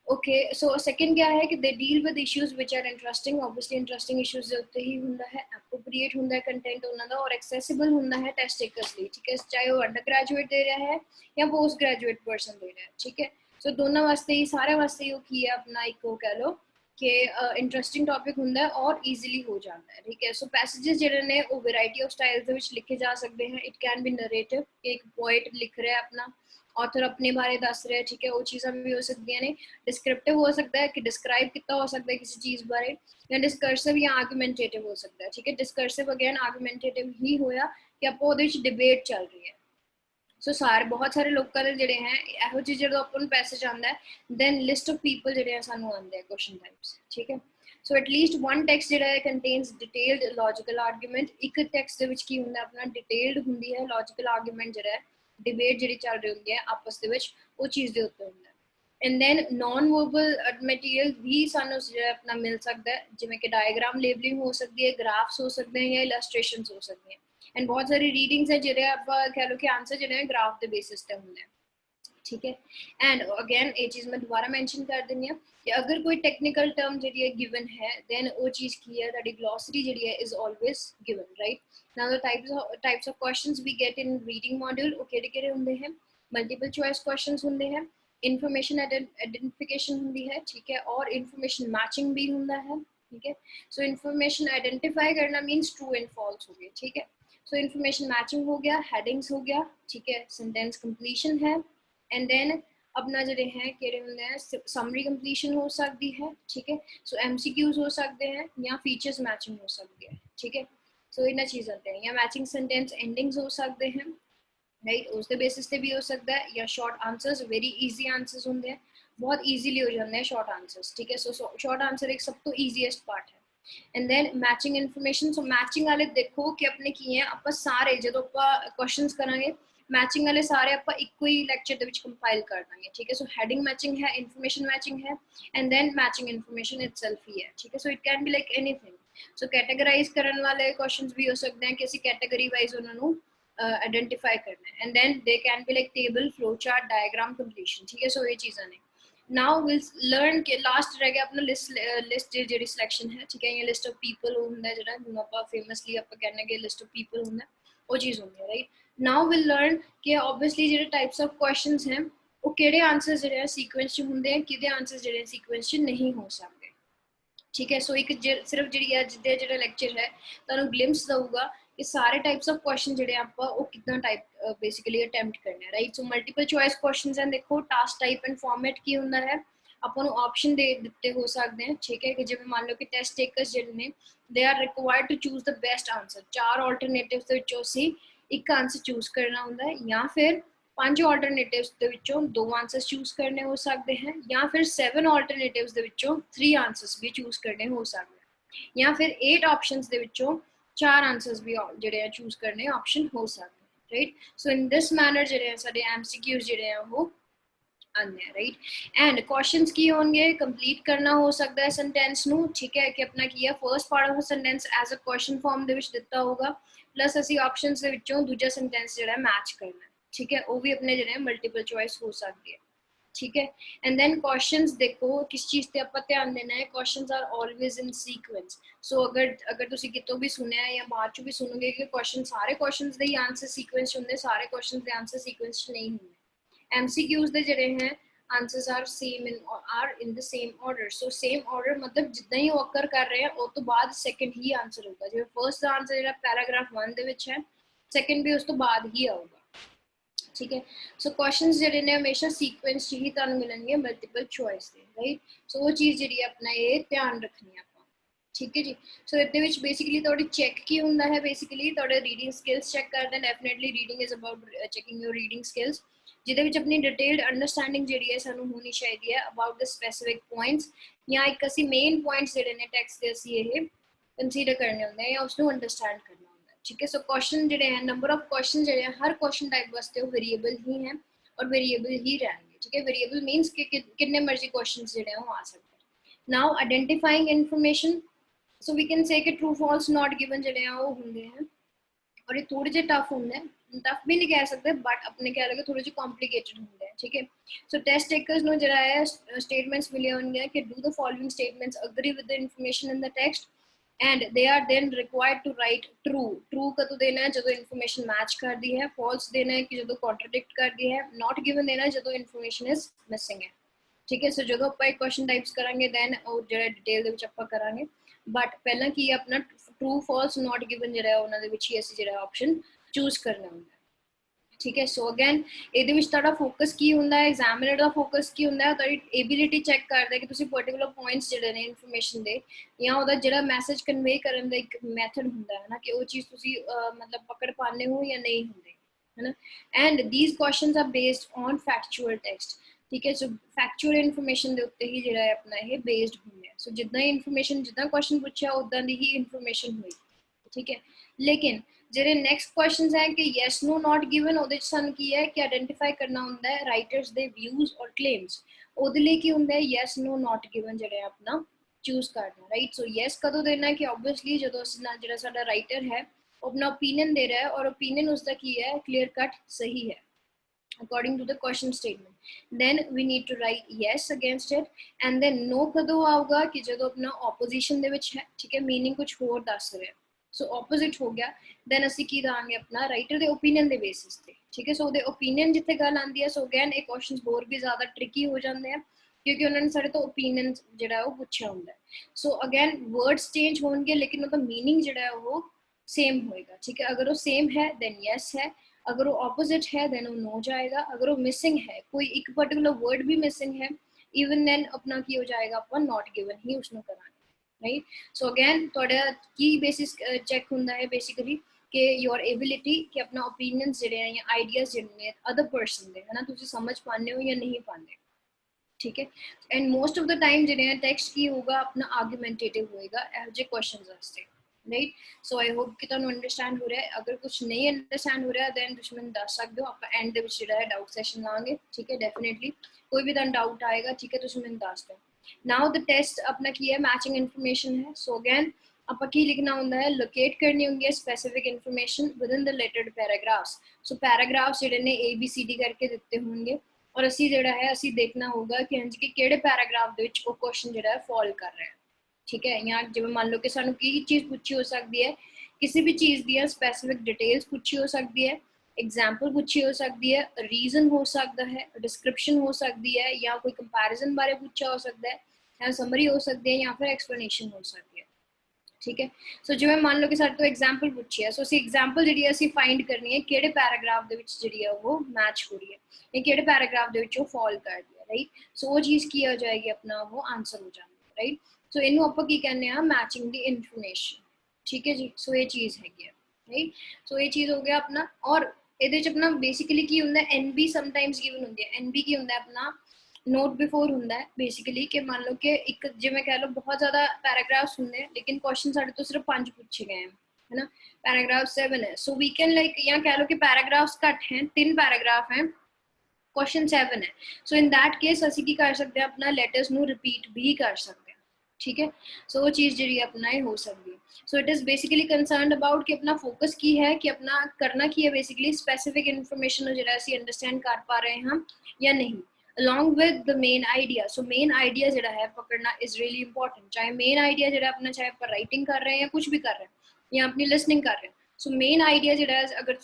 ओके सो सेकंड क्या है कि they deal with issues which are interesting obviously interesting issues दे उत्ते ही हुंदा है एप्रोप्रिएट हुंदा है कंटेंट उन्हां दा और एक्सेसिबल हुंदा है टेस्ट टेकर्स लिए ठीक है चाहे वो अंडर ग्रेजुएट दे रहा है या पोस्ट ग्रेजुएट पर्सन दे रहा है ठीक है सो दोनों वास्ते ही सारे वास्ते ही की है अपना एक को कह लो कि इंटरेस्टिंग टॉपिक ਹੁੰਦਾ है और ईजिली हो जाता है ठीक है सो पैसेजेस ਜਿਹੜੇ ਨੇ ਉਹ ਵੈਰਾਈਟੀ ਆਫ ਸਟਾਈਲਸ ਦੇ ਵਿੱਚ ਲਿਖੇ ਜਾ ਸਕਦੇ ਹਨ ਇਟ ਕੈਨ ਬੀ ਨਰੇਟਿਵ ਕਿ ਇੱਕ ਪੋਇਟ ਲਿਖ ਰਿਹਾ ਆਪਣਾ ऑथर अपने बारे दस रहा है ठीक है वो चीज़ा भी हो सकती ने डिस्क्रिप्टिव हो सकता है कि डिस्क्राइब कितना हो सकता है किसी चीज़ बारे या डिस्कर्सिव या आर्गूमेंटेटिव हो सकता है ठीक है डिस्कर्सिव अगेन आर्गूमेंटेटिव ही होया कि आप डिबेट चल रही है सो सारे बहुत सारे लोगों के जोड़े हैं यहो जी जो अपन पैसेज आता है दैन लिस्ट ऑफ पीपल जोड़े सानू आते हैं क्वेश्चन टाइप्स ठीक है सो एटलीस्ट वन टैक्सट जो है कंटेन्स डिटेल्ड लॉजिकल आर्गूमेंट एक टैक्सट के की होंगे अपना डिटेल्ड होंगी है लॉजिकल आर्गूमेंट जो है डिबेट जी चल रही होंगी है आपस वो चीज़ के उत्ते होंगे and then non verbal material भी सानू अपना मिल सकता है जिमें कि डायग्राम लेबलिंग हो सकती है ग्राफ्स हो सकते हैं या इलस्ट्रेशंस हो सकती हैं एंड बहुत सारी रीडिंग्स है जिहड़े आप कह लो कि आंसर जिहड़े ग्राफ के बेसिस पे होंगे ठीक है एंड अगेन ये चीज़ मैं दोबारा मैंशन कर देनी है कि अगर कोई टेक्निकल टर्म जी है गिवन है दैन वो चीज़ की है दैट ग्लॉसरी जी है is always given right now the types of questions we get in reading module वो केड़े-केड़े होंगे हैं मल्टीपल चॉइस क्वेश्चंस होंगे हैं इन्फॉर्मेशन आइडेंटिफिकेशन होंगी है ठीक है और इन्फॉर्मेशन मैचिंग भी होंगे है ठीक है सो इन्फॉर्मेशन आइडेंटिफाई करना मीन्स ट्रू एंड फॉल्स हो गए ठीक है सो इन्फॉर्मेशन मैचिंग हो गया हेडिंग्स हो गया ठीक है सेंटेंस कंप्लीशन है एंड देन अपना जो है केड़े होंगे हैं समरी कंप्लीशन हो सकती है ठीक है सो MCQs हो सकते हैं या फीचर्स मैचिंग हो सकती है ठीक है सो इन्हें चीज़ आते हैं या मैचिंग सेंटेंस एंडिंग्स हो सकते हैं राइट उसके बेसिस पे भी हो सकता है या short answers very easy answers होंगे हैं बहुत ईजीली हो जाते हैं शॉर्ट आंसर्स ठीक है सो शॉर्ट आंसर एक सब तो ईजीएस्ट पार्ट है and then matching information so matching वाले देखो कि अपने की है आप सारे जो क्वेश्चंस करांगे मैचिंग वाले सारे आप एक ही लैक्चर के कंपाइल कर देंगे ठीक है सो हेडिंग मैचिंग है इन्फॉर्मेशन मैचिंग है and then matching information itself ही है ठीक है so it can be like anything so categorize करने वाले क्वेश्चंस भी हो सकते हैं कि किसी कैटेगरी वाइज उन्होंने आइडेंटिफाई करना है and then they can be like table flow chart diagram completion ठीक है सो ये चीज़ें ने नाउ विल लर्न के लास्ट रह गया अपना लिस्ट जी सिलेक्शन है ठीक है ये लिस्ट ऑफ पीपल होंगे जो आप फेमसली आप कहने के लिस्ट ऑफ पीपल होंगे वो चीज़ होंगी राइट नाउ विल लर्न कि ऑब्वियसली जो टाइप्स ऑफ क्वेश्चंस हैं वो केड़े आंसर्स जो सीक्वेंस च होंगे हैं किदे आंसर्स जो सीक्वेंस च नहीं हो सकते ठीक है सो एक सिर्फ जी जिद्दे जो लेक्चर है तुहानू ग्लिम्स दूगा कि सारे टाइप्स ऑफ क्वेश्चन जो आप कितना टाइप बेसिकली अटैम्प्ट करना है right so multiple choice question हैं देखो टास्क टाइप एंड फॉर्मेट की होंदा है अपन ऑप्शन दे दिते हो सकते हैं ठीक है कि जिवें मान लो कि टेस्ट टेकर्स जिहड़े ने they are required to choose the best answer चार ऑल्टरनेटिव्स दे विचों सी एक आंसर चूज करना होंदा है या फिर 5 ऑल्टरनेटिव्स दे विचों 2 आंसर्स चूज करने हो सकते हैं या फिर 7 ऑल्टरनेटिव्स दे विचों 3 आंसर्स भी चूज करने हो सकते हैं या फिर 8 ऑप्शंस दे विचों 4 आंसर्स भी जिहड़े चूज करने ऑप्शन हो सकते हैं right so in this manner जिहड़े साडे MCQs जिहड़े हैं वो आने हैं राइट एंड क्वेश्चंस की होंगे कंप्लीट करना हो सकता है सेंटेंस नू ठीक है कि अपना की है first part of sentence as a question form दे विच दिता होगा प्लस असी ऑप्शंस दे विचों दूजा सेंटेंस जिहड़ा मैच करना है ठीक है वो भी अपने जिहड़े मल्टीपल चॉइस हो सकती है ठीक है एंड देन क्वेश्चंस देखो किस चीज़ ते आपां ध्यान देना है questions are always in sequence so अगर तुसीं कितों भी सुनिया या बाद चों भी सुनोगे कि क्वेश्चन सारे क्वेश्चंस दे ही आंसर सीक्वेंस होंगे सारे क्वेश्चंस दे आंसर सीक्वेंस नहीं होंगे MCQs दे जिहड़े हैं answers are in the same order so same order मतलब जितना ही ऑकर कर रहे हैं उस तो बाद सेकंड ही आंसर होगा जिवें फर्स्ट दा आंसर जिहड़ा पैराग्राफ 1 दे विच है सेकंड भी उस तो बाद ही आऊगा ठीक है सो क्वेश्चंस जिहड़े ने हमेशा सीक्वेंस ही तुहानू मिलणगे मल्टीपल चॉइस दे राइट सो वो चीज़ जिहड़ी अपना ये ध्यान रखनी है आपां ठीक है जी सो इहदे विच बेसिकली तुहाडी चेक की हुंदा है बेसिकली तुहाडे रीडिंग स्किल्स चेक करदे definitely reading is about checking your reading skills जिहदे विच अपनी डिटेल्ड अंडरस्टैंडिंग जिहड़ी है सानू होनी चाहिदी है अबाउट द स्पेसिफिक पॉइंट्स या एक असी मेन पॉइंट्स जिहड़े ने टैक्स्ट दे असी ये कंसीडर करने होंदे हैं या उसनू अंडरस्टैंड करना ठीक है सो क्वेश्चन जिहड़े हैं नंबर ऑफ क्वेश्चन जिहड़े हैं हर क्वेश्चन टाइप वास्ते वो वेरिएबल ही हैं और वेरिएबल ही रहेंगे ठीक है वेरिएबल मींस कि कितने मर्जी क्वेश्चंस जिहड़े हैं वो आ सकते हैं now identifying information so we can say कि ट्रू फॉल्स नॉट गिवन जिहड़े हैं वो होंगे हैं और ये थोड़े जे टफ होंगे हैं टफ भी नहीं कह सकते बट अपने कह लगे थोड़े जे कॉम्प्लिकेटेड होंगे हैं ठीक है सो टेस्ट टेकर्स नो जिहड़ा है स्टेटमेंट्स मिले होंगे कि do the following statements agree with the information in the text and they are then required to write true कदों देना है जदों इन्फॉर्मेशन मैच कर दी है false देना है कि जदों कॉन्ट्रडिक्ट कर दी है not given देना है जदों इन्फॉर्मेशन इज मिसिंग है ठीक है। सो जो ਆਪਾਂ ਇੱਕ क्वेश्चन टाइप्स करांगे दैन ਉਹ ਜਿਹੜਾ डिटेल ਦੇ ਵਿੱਚ ਆਪਾਂ ਕਰਾਂਗੇ बट ਪਹਿਲਾਂ ਕੀ ਹੈ ਆਪਣਾ ट्रू फॉल्स नॉट गिवन ਜਿਹੜਾ ਹੈ ਉਹਨਾਂ ਦੇ ਵਿੱਚ ਹੀ ਅਸੀਂ ਜਿਹੜਾ ਆਪਸ਼ਨ ਚੂਜ਼ ਕਰਨਾ ਹੁੰਦਾ ਹੈ। ठीक है। सो अगेन ਇਹਦੇ ਵਿੱਚ ਤੁਹਾਡਾ ਫੋਕਸ ਕੀ ਹੁੰਦਾ ਹੈ, ਐਗਜ਼ਾਮੀਨਰ ਦਾ ਫੋਕਸ ਕੀ ਹੁੰਦਾ ਹੈ, ਤੁਹਾਡੀ एबिलिटी ਚੈੱਕ ਕਰਦਾ ਹੈ ਕਿ ਤੁਸੀਂ ਪਾਰਟਿਕੂਲਰ ਪੁਆਇੰਟਸ ਜਿਹੜੇ ਨੇ ਇਨਫੋਰਮੇਸ਼ਨ ਦੇ ਜਾਂ ਉਹਦਾ ਜਿਹੜਾ ਮੈਸੇਜ ਕਨਵੇ ਕਰਨ ਦਾ ਇੱਕ ਮੈਥਡ ਹੁੰਦਾ ਹੈ ਨਾ ਕਿ ਉਹ ਚੀਜ਼ ਤੁਸੀਂ ਮਤਲਬ ਪਕੜ ਪਾਉਂਦੇ ਹੋ ਜਾਂ ਨਹੀਂ ਹੁੰਦੇ है ना। And these questions are based on factual text. ठीक है। सो फैक्चुअल इन्फॉर्मेशन ਦੇ ਉੱਤੇ ਹੀ ਜਿਹੜਾ ਹੈ ਆਪਣਾ ਇਹ ਬੇਸਡ ਹੁੰਦੇ ਆ। ਸੋ ਜਿੱਦਾਂ ਇਨਫੋਰਮੇਸ਼ਨ ਜਿੱਦਾਂ ਕੁਐਸਚਨ ਪੁੱਛਿਆ ਉਦਾਂ ਦੀ ਹੀ ਇਨਫੋਰਮੇਸ਼ਨ ਹੋਈ। ਠੀਕ ਹੈ। ਲੇਕਿਨ ਜਿਹੜੇ ਨੈਕਸਟ ਕੁਐਸਚਨਸ ਹੈ ਕਿ ਯੈਸ ਨੋ ਨਾਟ ਗਿਵਨ ਉਹਦੇ ਚ ਸਾਨੂੰ ਕੀ ਹੈ ਕਿ ਆਇਡੈਂਟੀਫਾਈ ਕਰਨਾ ਹੁੰਦਾ ਹੈ ਰਾਈਟਰਸ ਦੇ ਵਿਊਜ਼ ਔਰ ਕਲੇਮਸ। ਉਹਦੇ ਲਈ ਕੀ ਹੁੰਦਾ ਹੈ ਯੈਸ ਨੋ ਨਾਟ ਗਿਵਨ ਜਿਹੜਾ ਆਪਣਾ ਚੂਜ਼ ਕਰਨਾ ਰਾਈਟ। ਸੋ ਯੈਸ ਕਦੋਂ ਦੇਣਾ ਕਿ ਆਬਵੀਅਸਲੀ ਜਦੋਂ ਅਸੀਂ ਨਾਲ ਜਿਹੜਾ ਸਾਡਾ ਰਾਈਟਰ ਹੈ अपना ओपिनियन दे रहा है और ओपिनियन उसका की है क्लियर कट सही है according to the question statement, then we need to write yes against it and then no कदों आऊगा कि जदों अपना opposition दे विच है। ठीक है। मीनिंग कुछ होर दस रहा है सो opposite हो गया then ਅਸੀਂ ਕੀ ਦਾਂਗੇ अपना राइटर ਦੇ ओपिनियन ਦੇ बेसिस ਤੇ। ठीक है। सो ਉਹਦੇ ओपिनियन ਜਿੱਥੇ ਗੱਲ ਆਂਦੀ ਹੈ सो अगेन ਇਹ क्वेश्चंस ਹੋਰ ਵੀ ਜ਼ਿਆਦਾ ਟ੍ਰਿਕੀ ਹੋ ਜਾਂਦੇ ਆ ਕਿਉਂਕਿ ਉਹਨਾਂ ਨੇ ਸਾਡੇ ਤੋਂ ओपिनियन ਜਿਹੜਾ ਉਹ ਪੁੱਛਿਆ ਹੁੰਦਾ ਹੈ। सो अगेन वर्ड्स चेंज होंगे लेकिन ਉਹਦਾ मीनिंग ਜਿਹੜਾ ਹੈ ਉਹ सेम होएगा। ठीक है। अगर वो सेम है देन यस है, अगर वो ऑपोजिट है देन वो नो जाएगा, अगर वो मिसिंग है कोई एक पर्टिकुलर वर्ड भी मिसिंग है इवन देन अपना की हो जाएगा अपन नॉट गिवन ही उसने कराना राइट। सो अगेन थोड़ा की बेसिस चेक होता है बेसिकली कि योर एबिलिटी कि अपना ओपिनियंस जिहड़े हैं या आइडियाज जिहड़े ने अदर पर्सन दे है ना तुसी समझ पाने हो या नहीं पाने। ठीक है। And most of the time जिहड़े हैं टेक्स्ट की होगा अपना आर्गूमेंटेटिव होएगा एहो जे क्वेश्चंस वास्ते राइट। सो आई होप कि तुहानू अंडरस्टैंड हो रहा है। अगर कुछ नहीं अंडरस्टैंड हो रहा दैन तुसीं मैनूं दस सकदे हो, आपां एंड दे विच जिहड़ा है डाउट सैशन लांगे। ठीक है। डेफिनेटली कोई भी तुहानू डाउट आएगा ठीक है तुसीं मैनूं दस दो। नाउ द टेस्ट अपना की है मैचिंग इन्फॉर्मेशन है। सो अगेन आपां की लिखना हुंदा है लोकेट करनी होंगी है specific information with in the lettered paragraphs. So paragraphs जिहड़े ने ABCD करके दिते होंगे और असीं जिहड़ा है असीं देखना होगा कि हां जी कि किहड़े पैराग्राफ दे विच वो क्वेश्चन जिहड़ा है फॉल कर रहा है। ठीक है। या जिवें मान लो कि सानू की चीज़ पूछी हो सकती है किसी भी चीज़ दी स्पैसिफिक डिटेल्स पूछी हो सकती है, एग्जाम्पल पूछी हो सकती है, रीजन हो सकता है, डिस्क्रिप्शन हो सकती है या कोई कंपैरिजन बारे पूछा हो सकता है या समरी हो सकती है या फिर एक्सप्लेनेशन हो सकती है। ठीक है। सो जिवें मान लो कि साडे तो एग्जाम्पल पूछी है सो असीं एग्जाम्पल जिहड़ी असीं फाइंड करनी है किहड़े पैराग्राफ दे विच जिहड़ी है वो मैच हो रही है या किहड़े पैराग्राफ दे विच वो फॉल कर रही है राइट। सो वो चीज़ की हो जाएगी अपना वो आंसर हो जाएगा राइट। सो इनू आपां की कहने आ मैचिंग दी इन्फॉर्मेशन। ठीक है जी। सो ये चीज़ हैगी है राइट। सो ये चीज़ हो गया अपना और ਇਹਦੇ ਚ अपना बेसिकली की हुंदा है NB समटाइम्स गिवन हुंदी है। NB की हुंदा है अपना नोट बिफोर हुंदा है बेसिकली कि मान लो कि एक जिवें कह लो बहुत ज़्यादा पैराग्राफ्स हुंदे हैं लेकिन क्वेश्चन साढ़े तो सिर्फ 5 पूछे गए हैं है ना। पैराग्राफ 7 है सो वी कैन लाइक या कह लो कि पैराग्राफ्स घट हैं 3 पैराग्राफ हैं क्वेश्चन 7 है। सो इन दैट केस असीं की कर सकते हैं अपना लेटर्स नू रिपीट भी कर सकते हैं। ठीक है। सो वो चीज़ जी अपना ही हो सकती है। So it is basically concern about कि अपना फोकस की है कि अपना करना की है बेसिकली स्पेसिफिक इन्फॉर्मेशन जो अंडरस्टैंड कर पा रहे हैं हम या नहीं along with the main idea. So main idea जो है पकड़ना इज़ रियली इंपॉर्टेंट। चाहे मेन आइडिया जो अपना चाहे आप राइटिंग कर रहे हैं या कुछ भी कर रहे हैं या अपनी लिसनिंग कर रहे हैं सो मेन आइडिया जो अगर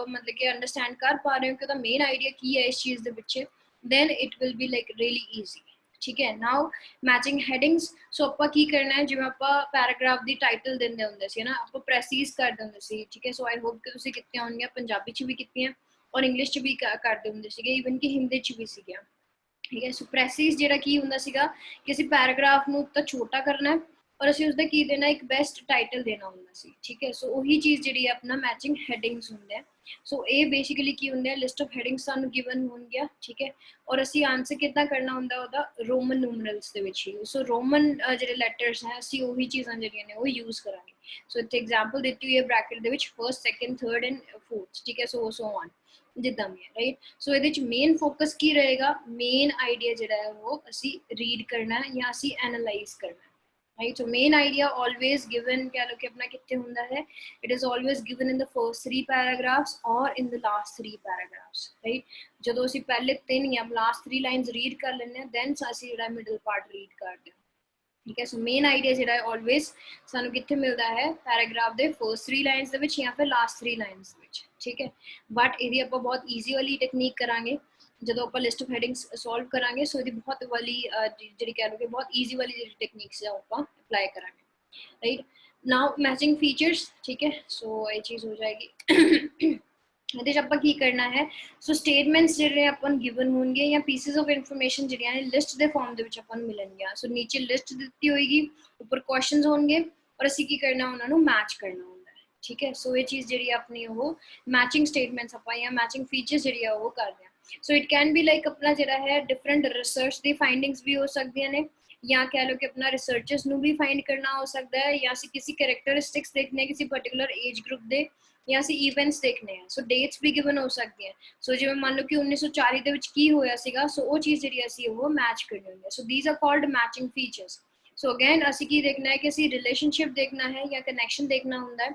मतलब कि अंडरस्टैंड कर पा रहे हो कि मेन आइडिया की है इस चीज़ के पिछे then it will be like really easy. ठीक है। नाउ मैचिंग हैडिंग्स सो आपां की करना है जिवें आपां पैराग्राफ दी टाइटल दिंदे हुंदे सी ना आपां प्रेसिस कर दिंदे सी। ठीक है। सो आई होप कि तुसीं कीतियां होणगीਆਂ पंजाबी च भी कीतियां और इंग्लिश च भी करदे हुंदे सीगे इवन कि हिंदी च भी सीगे। ठीक है। सो प्रेसिस जिहड़ा की हुंदा सीगा कि असीं पैराग्राफ नूं तां छोटा करना है और असीं उसदा की देना एक बेस्ट टाइटल देना हुंदा सी। ठीक है। सो वही चीज़ जिहड़ी है अपना मैचिंग हैडिंग्स हुंदे हैं। सो ये बेसिकली की हुंदे हैं लिस्ट ऑफ हैडिंग्स सानू गिवन होणगीਆਂ। ठीक है। और असीं आंसर कितना करना हुंदा ओहदा रोमन न्यूमरल्स दे विच ही। सो रोमन जिहड़े लैटर्स हैं असीं वही चीज़ां जिहड़ियां ने वो यूज़ करांगे। सो इत्थे एग्जांपल दित्ती हुई है bracket they which first second third and fourth. ठीक है। सो ऑन जिद्दां भी है राइट। सो ਇਹਦੇ ਚ मेन फोकस की रहेगा मेन आइडिया ਜਿਹੜਾ है वो ਅਸੀਂ रीड करना है या ਅਸੀਂ एनालाइज करना है right. So main idea always given कह लो कि अपना कितने ਹੁੰਦਾ है it is always given in the first 3 paragraphs और in the last 3 paragraphs right. ਜਦੋਂ ਅਸੀਂ ਪਹਿਲੇ 3 ਜਾਂ लास्ट 3 ਲਾਈਨਸ रीड कर ਲੈਂਦੇ ਹਾਂ ਦੈਨ ਅਸੀਂ ਜਿਹੜਾ ਮਿਡਲ ਪਾर्ट रीड ਕਰਦੇ ਹਾਂ। ठीक है। सो मेन आइडिया जो है ऑलवेज सानू कित्थे मिलता है पैराग्राफ के फर्स्ट 3 लाइन्स दे विच या फिर लास्ट 3 लाइन्स दे विच। ठीक है। बट इहदी आपां बहुत ईजी वाली टेक्नीक करांगे ਜਦੋਂ ਆਪਾਂ ਲਿਸਟ ਆਫ ਹੈਡਿੰਗਸ ਸੋਲਵ ਕਰਾਂਗੇ ਸੋ ਇਹਦੀ ਬਹੁਤ ਵਾਲੀ ਜਿਹੜੀ ਕਹਿ ਲਓ ਕਿ ਬਹੁਤ ਈਜ਼ੀ ਵਾਲੀ ਜਿਹੜੀ ਟੈਕਨੀਕਸ ਆ ਆਪਾਂ ਅਪਲਾਈ ਕਰਾਂਗੇ ਰਾਈਟ ਨਾउ ਮੈਚਿੰਗ ਫੀਚਰਸ ਠੀਕ ਹੈ ਸੋ ਇਹ ਚੀਜ਼ ਹੋ ਜਾਏਗੀ ਇਹਦੇ ਚ ਆਪਾਂ ਕੀ ਕਰਨਾ ਹੈ ਸੋ ਸਟੇਟਮੈਂਟਸ ਜਿਹੜੇ ਆਪਾਂ ਨੂੰ ਗਿਵਨ ਹੋਣਗੇ ਜਾਂ ਪੀਸਿਸ ਆਫ ਇਨਫੋਰਮੇਸ਼ਨ ਜਿਹੜੀਆਂ ਨੇ ਲਿਸਟ ਦੇ ਫਾਰਮ ਦੇ ਵਿੱਚ ਆਪਾਂ ਨੂੰ ਮਿਲਣਗੀਆਂ ਸੋ ਨੀਚੇ ਲਿਸਟ ਦਿੱਤੀ ਹੋਏਗੀ ਉੱਪਰ ਕੁਐਸਚਨਸ ਹੋਣਗੇ ਔਰ ਅਸੀਂ ਕੀ ਕਰਨਾ ਉਹਨਾਂ ਨੂੰ ਮੈਚ ਕਰਨਾ ਹੁੰਦਾ ਹੈ ਠੀਕ ਹੈ ਸੋ ਇਹ ਚੀਜ਼ ਜਿਹੜੀ ਆਪਣੀ ਉਹ ਮੈਚਿੰਗ ਸਟੇਟਮੈਂਟਸ ਆਪਾਂ ਜਾਂ ਮੈਚਿੰਗ ਫੀਚਰਸ ਜਿਹੜੀ ਆ ਉਹ ਕਰਦੇ ਹਾਂ ਸੋ ਇਟ ਕੈਨ ਬੀ ਲਾਈਕ ਆਪਣਾ ਜਿਹੜਾ ਹੈ ਡਿਫਰੈਂਟ ਰਿਸਰਚ ਦੀ ਫਾਈਂਡਿੰਗਸ ਵੀ ਹੋ ਸਕਦੀਆਂ ਨੇ ਜਾਂ ਕਹਿ ਲਓ ਕਿ ਆਪਣਾ ਰਿਸਰਚਰਸ ਨੂੰ ਵੀ ਫਾਈਂਡ ਕਰਨਾ ਹੋ ਸਕਦਾ ਹੈ ਜਾਂ ਅਸੀਂ ਕਿਸੇ ਕੈਰੈਕਟਰਿਸਟਿਕਸ ਦੇਖਨੇ ਕਿਸੇ ਪਾਰਟਿਕੂਲਰ ਏਜ ਗਰੁੱਪ ਦੇ ਜਾਂ ਅਸੀਂ ਇਵੈਂਟਸ ਦੇਖਨੇ ਆ ਸੋ ਡੇਟਸ ਵੀ ਗਿਵਨ ਹੋ ਸਕਦੀਆਂ ਸੋ ਜਿਵੇਂ ਮੰਨ ਲਓ ਕਿ 1940 ਦੇ ਵਿੱਚ ਕੀ ਹੋਇਆ ਸੀਗਾ ਸੋ ਉਹ ਚੀਜ਼ ਜਿਹੜੀ ਅਸੀਂ ਉਹ ਮੈਚ ਕਰਨੀ ਹੁੰਦੀ ਹੈ so these are called matching features so again ਅਸੀਂ ਕੀ ਦੇਖਣਾ ਹੈ ਕਿ ਅਸੀਂ ਰਿਲੇਸ਼ਨਸ਼ਿਪ ਦੇਖਣਾ ਹੈ ਜਾਂ ਕਨੈਕਸ਼ਨ ਦੇਖਣਾ ਹੁੰਦਾ ਹੈ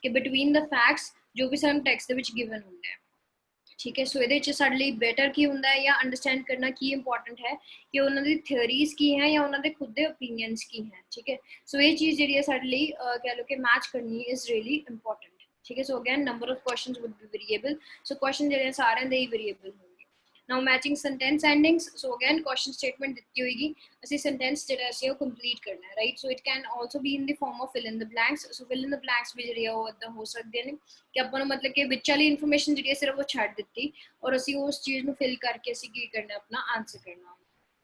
ਕਿ ਬਿਟਵੀਨ ਦ ਫੈਕਟਸ ਜੋ ਵੀ ਸਾਨੂੰ ਟੈਕਸਟ ਦੇ ਵਿੱਚ ਗਿਵਨ ਹੁੰਦਾ ਹੈ ਠੀਕ ਹੈ ਸੋ ਇਹਦੇ ਵਿੱਚ ਸਾਡੇ ਲਈ ਬੈਟਰ ਕੀ ਹੁੰਦਾ ਹੈ ਜਾਂ ਅੰਡਰਸਟੈਂਡ ਕਰਨਾ ਕੀ ਇੰਪੋਰਟੈਂਟ ਹੈ ਕਿ ਉਹਨਾਂ ਦੀ ਥਿਉਰੀਜ਼ ਕੀ ਹੈ ਜਾਂ ਉਹਨਾਂ ਦੇ ਖੁਦ ਦੇ ਓਪੀਨੀਅਨਸ ਕੀ ਹੈ ਠੀਕ ਹੈ ਸੋ ਇਹ ਚੀਜ਼ ਜਿਹੜੀ ਹੈ ਸਾਡੇ ਲਈ ਕਹਿ ਲਓ ਕਿ ਮੈਚ ਕਰਨੀ ਇਜ਼ ਰੀਅਲੀ ਇੰਪੋਰਟੈਂਟ ठीक है so again number of questions would be variable so question ਜਿਹੜੇ ਸਾਰਿਆਂ ਦੇ ਹੀ ਵੇਰੀਏਬਲ ਹੋਣਗੇ now matching sentence endings so again question statement ਦਿੱਤੀ ਹੋਏਗੀ ਅਸੀਂ ਸੈਂਟੈਂਸ ਜਿਹੜਾ ਅਸੀਂ ਉਹ ਕੰਪਲੀਟ ਕਰਨਾ ਹੈ right so it can also be in the form of fill in the blanks so fill in the blanks ਵੀ ਜਿਹੜੀ ਉਹ ਇਦਾਂ ਹੋ ਸਕਦੇ ਨੇ ਕਿ ਆਪਾਂ ਨੂੰ ਮਤਲਬ ਕਿ ਵਿੱਚ ਵਾਲੀ ਇਨਫੋਰਮੇਸ਼ਨ ਜਿਹੜੀ ਹੈ ਸਿਰਫ ਉਹ ਛੱਡ ਦਿੱਤੀ ਔਰ ਅਸੀਂ ਉਸ ਚੀਜ਼ ਨੂੰ ਫਿਲ ਕਰਕੇ ਅਸੀਂ ਕੀ ਕਰਨਾ ਆਪਣਾ ਆਨਸਰ ਕਰਨਾ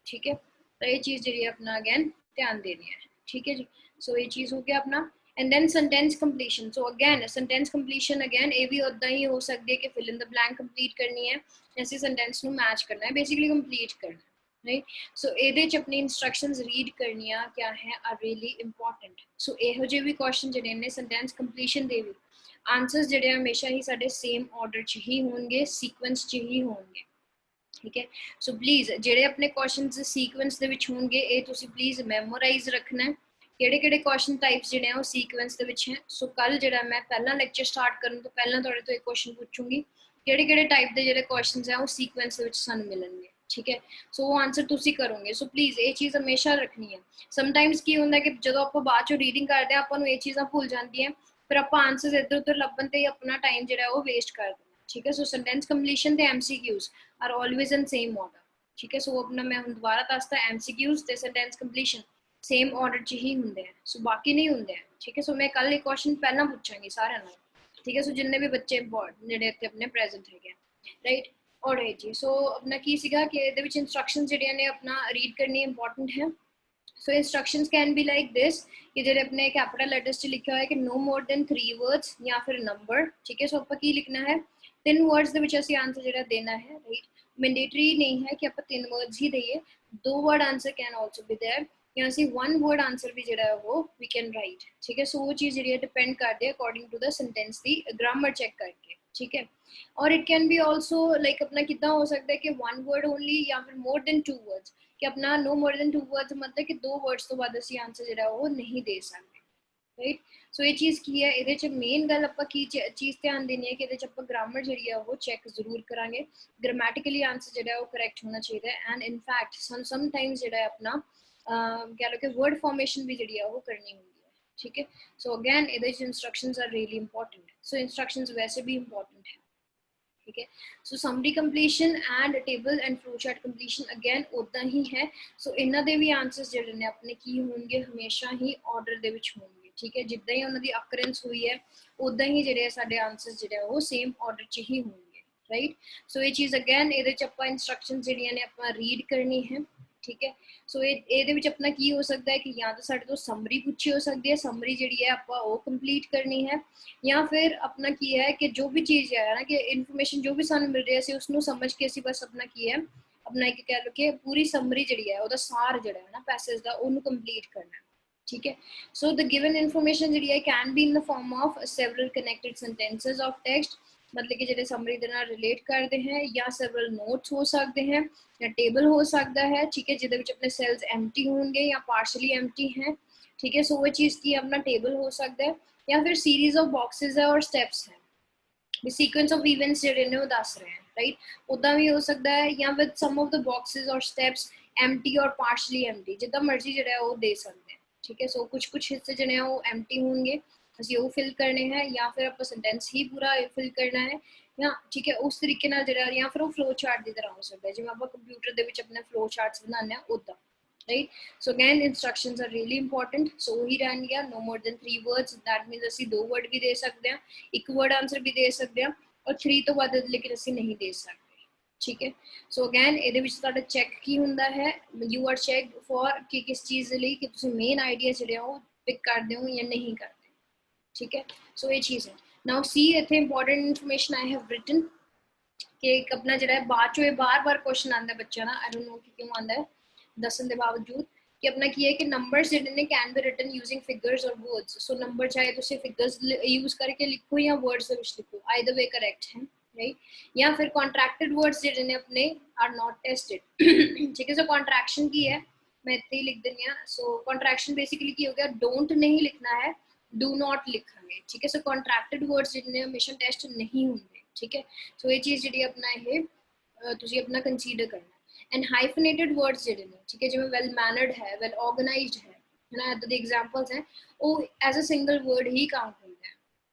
ਠੀਕ ਹੈ ਤਾਂ ਇਹ ਚੀਜ਼ ਜਿਹੜੀ ਆਪਣਾ ਅਗੇਨ ਧਿਆਨ ਦੇਣੀ ਹੈ ਠੀਕ ਹੈ ਜੀ ਸੋ ਇਹ ਚੀਜ਼ ਹੋ ਗਿਆ ਆਪਣਾ and then sentence completion so again sentence completion again ਇਹ ਵੀ ਉਦਾਂ ਹੀ ਹੋ ਸਕਦੀ ਹੈ ਕਿ fill in the blank complete ਕਰਨੀ ਹੈ ਅਸੀਂ sentence ਨੂੰ match ਕਰਨਾ ਹੈ basically complete ਕਰਨਾ right so ਇਹਦੇ ਚ ਆਪਣੀ instructions read ਕਰਨੀਆਂ ਕਿਆ ਹੈ are really important so ਇਹੋ ਜਿਹੇ ਵੀ question ਜਿਹੜੇ ਨੇ sentence completion ਦੇ ਵੀ answers ਜਿਹੜੇ ਹਮੇਸ਼ਾ ਹੀ ਸਾਡੇ same order ਚ ਹੀ ਹੋਣਗੇ sequence ਚ ਹੀ ਹੋਣਗੇ ਠੀਕ ਹੈ so please ਜਿਹੜੇ ਆਪਣੇ questions sequence ਦੇ ਵਿੱਚ ਹੋਣਗੇ ਇਹ ਤੁਸੀਂ please memorize ਰੱਖਣਾ ਹੈ ਕਿਹੜੇ ਕੁਐਸਚਨ ਟਾਈਪਸ ਜਿਹੜੇ ਆ ਉਹ ਸੀਕੁਐਂਸ ਦੇ ਵਿੱਚ ਹੈ ਸੋ ਕੱਲ ਜਿਹੜਾ ਮੈਂ ਪਹਿਲਾ ਲੈਕਚਰ ਸਟਾਰਟ ਕਰਨ ਤੋਂ ਪਹਿਲਾਂ ਤੁਹਾਡੇ ਤੋਂ ਇੱਕ ਕੁਐਸਚਨ ਪੁੱਛੂੰਗੀ ਕਿਹੜੇ ਟਾਈਪ ਦੇ ਜਿਹੜੇ ਕੁਐਸਚਨਸ ਆ ਉਹ ਸੀਕੁਐਂਸ ਦੇ ਵਿੱਚ ਸਾਨੂੰ ਮਿਲਣਗੇ ਠੀਕ ਹੈ ਸੋ ਉਹ ਆਨਸਰ ਤੁਸੀਂ ਕਰੋਗੇ ਸੋ ਪਲੀਜ਼ ਇਹ ਚੀਜ਼ ਹਮੇਸ਼ਾ ਰੱਖਣੀ ਹੈ ਸਮਟਾਈਮਸ ਕੀ ਹੁੰਦਾ ਕਿ ਜਦੋਂ ਆਪਾਂ ਬਾਅਦ ਚੋਂ ਰੀਡਿੰਗ ਕਰਦੇ ਆ ਆਪਾਂ ਨੂੰ ਇਹ ਚੀਜ਼ਾਂ ਭੁੱਲ ਜਾਂਦੀਆਂ ਫਿਰ ਆਪਾਂ ਆਨਸਰਸ ਇੱਧਰ ਉੱਧਰ ਲੱਭਣ ਤੇ ਆਪਣਾ ਟਾਈਮ ਜਿਹੜਾ ਉਹ ਵੇਸਟ ਕਰ ਦਿੰਦੇ ਠੀਕ ਹੈ ਸੋ ਸੈਂਟੈਂਸ ਕੰਪਲੀਸ਼ਨ ਤੇ ਐਮਸੀਕਿਊਜ਼ ਆਰ ਆਲਵੇਜ਼ ਇਨ ਸੇਮ ਆਰਡਰ ਠੀਕ ਹੈ ਸੋ ਆਪਣਾ ਮੈਂ ਹੁਣ ਦੁਬਾਰਾ ਦੱਸਦਾ ਐਮਸੀਕਿਊਜ਼ ਤੇ ਸੈਂਟੈਂਸ ਕੰਪਲੀਸ਼ਨ सेम ऑर्डर च ही होंगे हैं सो बाकी नहीं होंगे हैं ठीक है सो मैं कल एक क्वेश्चन पहला पूछांगी सारे नाल ठीक है सो जिन्ने भी बच्चे ਜਿਹੜੇ ਇੱਥੇ ਆਪਣੇ ਪ੍ਰੈਜ਼ੈਂਟ ਹੈਗੇ ਰਾਈਟ ਆਲਰਾਈਟ ਜੀ ਸੋ ਆਪਣਾ ਕੀ ਸੀਗਾ ਕਿ ਇਹਦੇ ਵਿੱਚ ਇਨਸਟਰਕਸ਼ਨਸ ਜਿਹੜੀਆਂ ਨੇ ਆਪਣਾ ਰੀਡ ਕਰਨੀ ਇੰਪੋਰਟੈਂਟ ਹੈ so instructions can be like this ਕਿ ਜਿਹੜੇ ਆਪਣੇ ਕੈਪੀਟਲ ਲੈਟਰਸ 'ਚ ਲਿਖਿਆ ਹੋਇਆ ਕਿ no more than 3 words ਜਾਂ ਫਿਰ ਨੰਬਰ ਠੀਕ ਹੈ ਸੋ ਆਪਾਂ ਕੀ ਲਿਖਣਾ ਹੈ 3 words ਦੇ ਵਿੱਚ ਅਸੀਂ ਆਨਸਰ ਜਿਹੜਾ ਦੇਣਾ ਹੈ ਰਾਈਟ ਮੈਂਡੇਟਰੀ ਨਹੀਂ ਹੈ ਕਿ ਆਪਾਂ 3 words ਹੀ ਦਈਏ 2 word answer can also be there ਜਾਂ ਅਸੀਂ 1 word ਆਨਸਰ ਵੀ ਜਿਹੜਾ ਉਹ we can write ਠੀਕ ਹੈ ਸੋ ਉਹ ਚੀਜ਼ ਜਿਹੜੀ ਹੈ ਡਿਪੈਂਡ ਕਰਦੀ ਹੈ according to the sentence the grammar check ਕਰਕੇ ਠੀਕ ਹੈ ਔਰ it can B also like ਆਪਣਾ ਕਿੱਦਾਂ ਹੋ ਸਕਦਾ ਹੈ ਕਿ 1 word ਓਨਲੀ ਜਾਂ ਫਿਰ more than 2 words ਕਿ ਆਪਣਾ no more than 2 words ਮਤਲਬ ਕਿ 2 words ਤੋਂ ਬਾਅਦ ਅਸੀਂ ਆਨਸਰ ਜਿਹੜਾ ਉਹ ਨਹੀਂ ਦੇ ਸਕਦੇ ਰਾਈਟ ਸੋ ਇਹ ਚੀਜ਼ ਕੀ ਹੈ ਇਹਦੇ ਚ ਮੇਨ ਗੱਲ ਆਪਾਂ ਕੀ ਚੀਜ਼ ਧਿਆਨ ਦੇਣੀ ਹੈ ਕਿ ਇਹਦੇ ਚ ਆਪਾਂ ਗ੍ਰਾਮਰ ਜਿਹੜੀ ਹੈ ਉਹ ਚੈੱਕ ਜ਼ਰੂਰ ਕਰਾਂਗੇ ਗ੍ਰਾਮੈਟਿਕਲੀ ਆਨਸਰ ਜਿਹੜਾ ਉਹ ਕਰੈਕਟ ਹੋਣਾ ਚਾਹੀਦਾ ਹੈ ਐਂਡ ਇਨ ਫੈਕਟ ਸਮਟਾਈਮਸ ਜਿਹੜਾ ਆਪਣਾ कह लो कि वर्ड फॉर्मेशन भी जी वो करनी होंगी है ठीक है सो अगेन ये instructions are really important so instructions वैसे भी इंपॉर्टेंट है ठीक है so summary completion and table and flow chart completion again उदा ही है सो इन्हां दे भी आंसर्स जिहड़े ने अपने की होंगे हमेशा ही ऑर्डर दे विच होंगे ठीक है जिद्दां ही उन्हां दी अकरेंस हुई है उदा ही जिहड़े साडे आंसर्स जिहड़े वो सेम ऑर्डर च ही होंगे राइट सो ये चीज़ अगेन इहदे च आपां इंस्ट्रक्शंस जिहड़ियां ने आपां रीड करनी है ठीक है सो ਇਹਦੇ ਵਿੱਚ ਆਪਣਾ ਕੀ ਹੋ ਸਕਦਾ ਹੈ ਕਿ ਜਾਂ ਤਾਂ ਸਾਡੇ ਤੋਂ ਸਮਰੀ ਪੁੱਛੀ ਹੋ ਸਕਦੀ ਹੈ ਸਮਰੀ ਜਿਹੜੀ ਹੈ ਆਪਾਂ ਉਹ ਕੰਪਲੀਟ ਕਰਨੀ ਹੈ ਜਾਂ ਫਿਰ ਆਪਣਾ ਕੀ ਹੈ ਕਿ ਜੋ ਵੀ ਚੀਜ਼ ਹੈ ਨਾ ਕਿ ਇਨਫੋਰਮੇਸ਼ਨ ਜੋ ਵੀ ਸਾਨੂੰ ਮਿਲ ਰਹੀ ਹੈ ਅਸੀਂ ਉਸ ਨੂੰ ਸਮਝ ਕੇ ਅਸੀਂ ਬਸ ਆਪਣਾ ਕੀ ਹੈ ਆਪਣਾ ਇੱਕ ਕਹਿ ਲਓ ਕਿ ਪੂਰੀ ਸਮਰੀ ਜਿਹੜੀ ਹੈ ਉਹਦਾ ਸਾਰ ਜਿਹੜਾ ਹੈ ਨਾ ਪੈਸੇਜ ਦਾ ਉਹਨੂੰ ਕੰਪਲੀਟ ਕਰਨਾ ਠੀਕ ਹੈ ਸੋ ਦ ਗਿਵਨ ਇਨਫੋਰਮੇਸ਼ਨ ਜਿਹੜੀ ਹੈ can be in the farm of several connected sentences of text मतलब कि ਜਿਹੜੇ ਸਮਰੀ ਦੇ ਨਾਲ ਰਿਲੇਟ ਕਰਦੇ हैं या several notes हो सकते हैं या टेबल हो सकता है ठीक है ਜਿਹਦੇ ਵਿੱਚ ਆਪਣੇ सेल्स एम्प्टी होंगे या partially empty हैं ठीक है सो वो चीज की अपना टेबल हो सकता है या फिर सीरीज ऑफ बॉक्सेस है और स्टेप्स है भी सीक्वेंस ऑफ इवेंट्स ਜਿਹੜੇ ਨੇ ਉਹ ਦੱਸ ਰਹੇ हैं राइट ਉਦਾਂ ਵੀ ਹੋ ਸਕਦਾ है या with some of the boxes or steps empty और partially empty ਜਿੱਦਾਂ ਮਰਜ਼ੀ ਜਿਹੜਾ ਉਹ ਦੇ ਸਕਦੇ हैं ठीक है सो कुछ हिस्से ਜਿਹੜੇ ਆ ਉਹ empty होंगे ਅਸੀਂ ਉਹ ਫਿਲ ਕਰਨੇ ਹੈ ਜਾਂ ਫਿਰ ਆਪਾਂ ਸੈਂਟੈਂਸ ਹੀ ਪੂਰਾ ਫਿਲ ਕਰਨਾ ਹੈ ਜਾਂ ਠੀਕ ਹੈ ਉਸ ਤਰੀਕੇ ਨਾਲ ਜਿਹੜਾ ਜਾਂ ਫਿਰ ਉਹ ਫਲੋ ਚਾਰਟ ਦੀ ਤਰ੍ਹਾਂ ਹੋ ਸਕਦਾ ਹੈ ਜਿਵੇਂ ਆਪਾਂ ਕੰਪਿਊਟਰ ਦੇ ਵਿੱਚ ਆਪਣੇ ਫਲੋ ਚਾਰਟਸ ਬਣਾਉਂਦੇ ਆ ਉੱਦਾਂ right so again instructions are really important so ही रहन गया no more than 3 words that means ਅਸੀਂ 2 word भी दे सकते हैं एक word answer भी दे सकते हैं और 3 ਤੋਂ ਵੱਧ ਲੇਕਿਨ ਅਸੀਂ ਨਹੀਂ ਦੇ ਸਕਦੇ ਠੀਕ ਹੈ ਸੋ ਅਗੇਨ ਇਹਦੇ ਵਿੱਚ ਤੁਹਾਡਾ ਚੈੱਕ ਕੀ ਹੁੰਦਾ ਹੈ ਯੂ ਆਰ ਚੈੱਕ ਫॉर ਕਿ ਕਿਸ ਚੀਜ਼ ਲਈ ਕਿ ਤੁਸੀਂ ਮੇਨ ਆਈਡੀਆ ਜਿਹੜੇ ਹੋ ਪਿਕ ਕਰਦੇ ਹੋ ਜਾਂ ਨਹੀਂ ਕਰਦੇ ਠੀਕ ਹੈ ਸੋ ਇਹ ਚੀਜ਼ ਹੈ ਨਾਓ ਸੀ ਇੱਥੇ important information I have written ਕਿ ਇੱਕ ਆਪਣਾ ਜਿਹੜਾ ਬਾਅਦ ਚੋਂ ਇਹ ਬਾਰ-ਬਾਰ ਕੁਐਸਚਨ ਆਉਂਦਾ ਬੱਚਿਆਂ ਦਾ ਆਈ ਡੋਨਟ ਨੋ ਕਿ ਕਿਉਂ ਆਉਂਦਾ ਹੈ ਦੱਸਣ ਦੇ ਬਾਵਜੂਦ ਕਿ ਆਪਣਾ ਕੀ ਹੈ ਕਿ ਨੰਬਰਸ ਜਿਹੜੇ ਨੇ can be written using figures ਔਰ ਵਰਡਸ ਸੋ ਨੰਬਰ ਚਾਹੇ ਤੁਸੀਂ ਫਿਗਰਸ ਯੂਜ਼ ਕਰਕੇ ਲਿਖੋ ਜਾਂ ਵਰਡਸ ਦੇ ਵਿੱਚ ਲਿਖੋ ਆਈਦਰ ਵੇ ਕਰੈਕਟ ਹੈ राइट या फिर कॉन्ट्रैक्टेड वर्ड्स ਜਿਹੜੇ ਨੇ ਆਪਣੇ आर नॉट टेस्टेड ठीक है सो कॉन्ट्रैक्शन की है मैं इतने ही लिख देनी है सो कॉन्ट्रैक्शन बेसिकली की हो गया डोंट नहीं लिखना है डू नॉट लिखांगे ठीक है सो कॉन्ट्रैक्टेड वर्ड्स ਜਿਹੜੇ हमेशा टेस्ट नहीं होंगे ठीक है सो ये चीज ਜਿਹੜੀ अपना ਇਹ ਤੁਸੀਂ अपना कंसीडर करना एंड हाइफनेटेड वर्ड्स ਜਿਹੜੇ ਨੇ ठीक है ਜਿਵੇਂ वेल मैनर्ड है वेल ऑर्गेनाइज्ड है ना इदां ਦੇ एग्जांपल्स हैं ਉਹ एज अ सिंगल वर्ड ही काउंट ਹੁੰਦੇ ਆ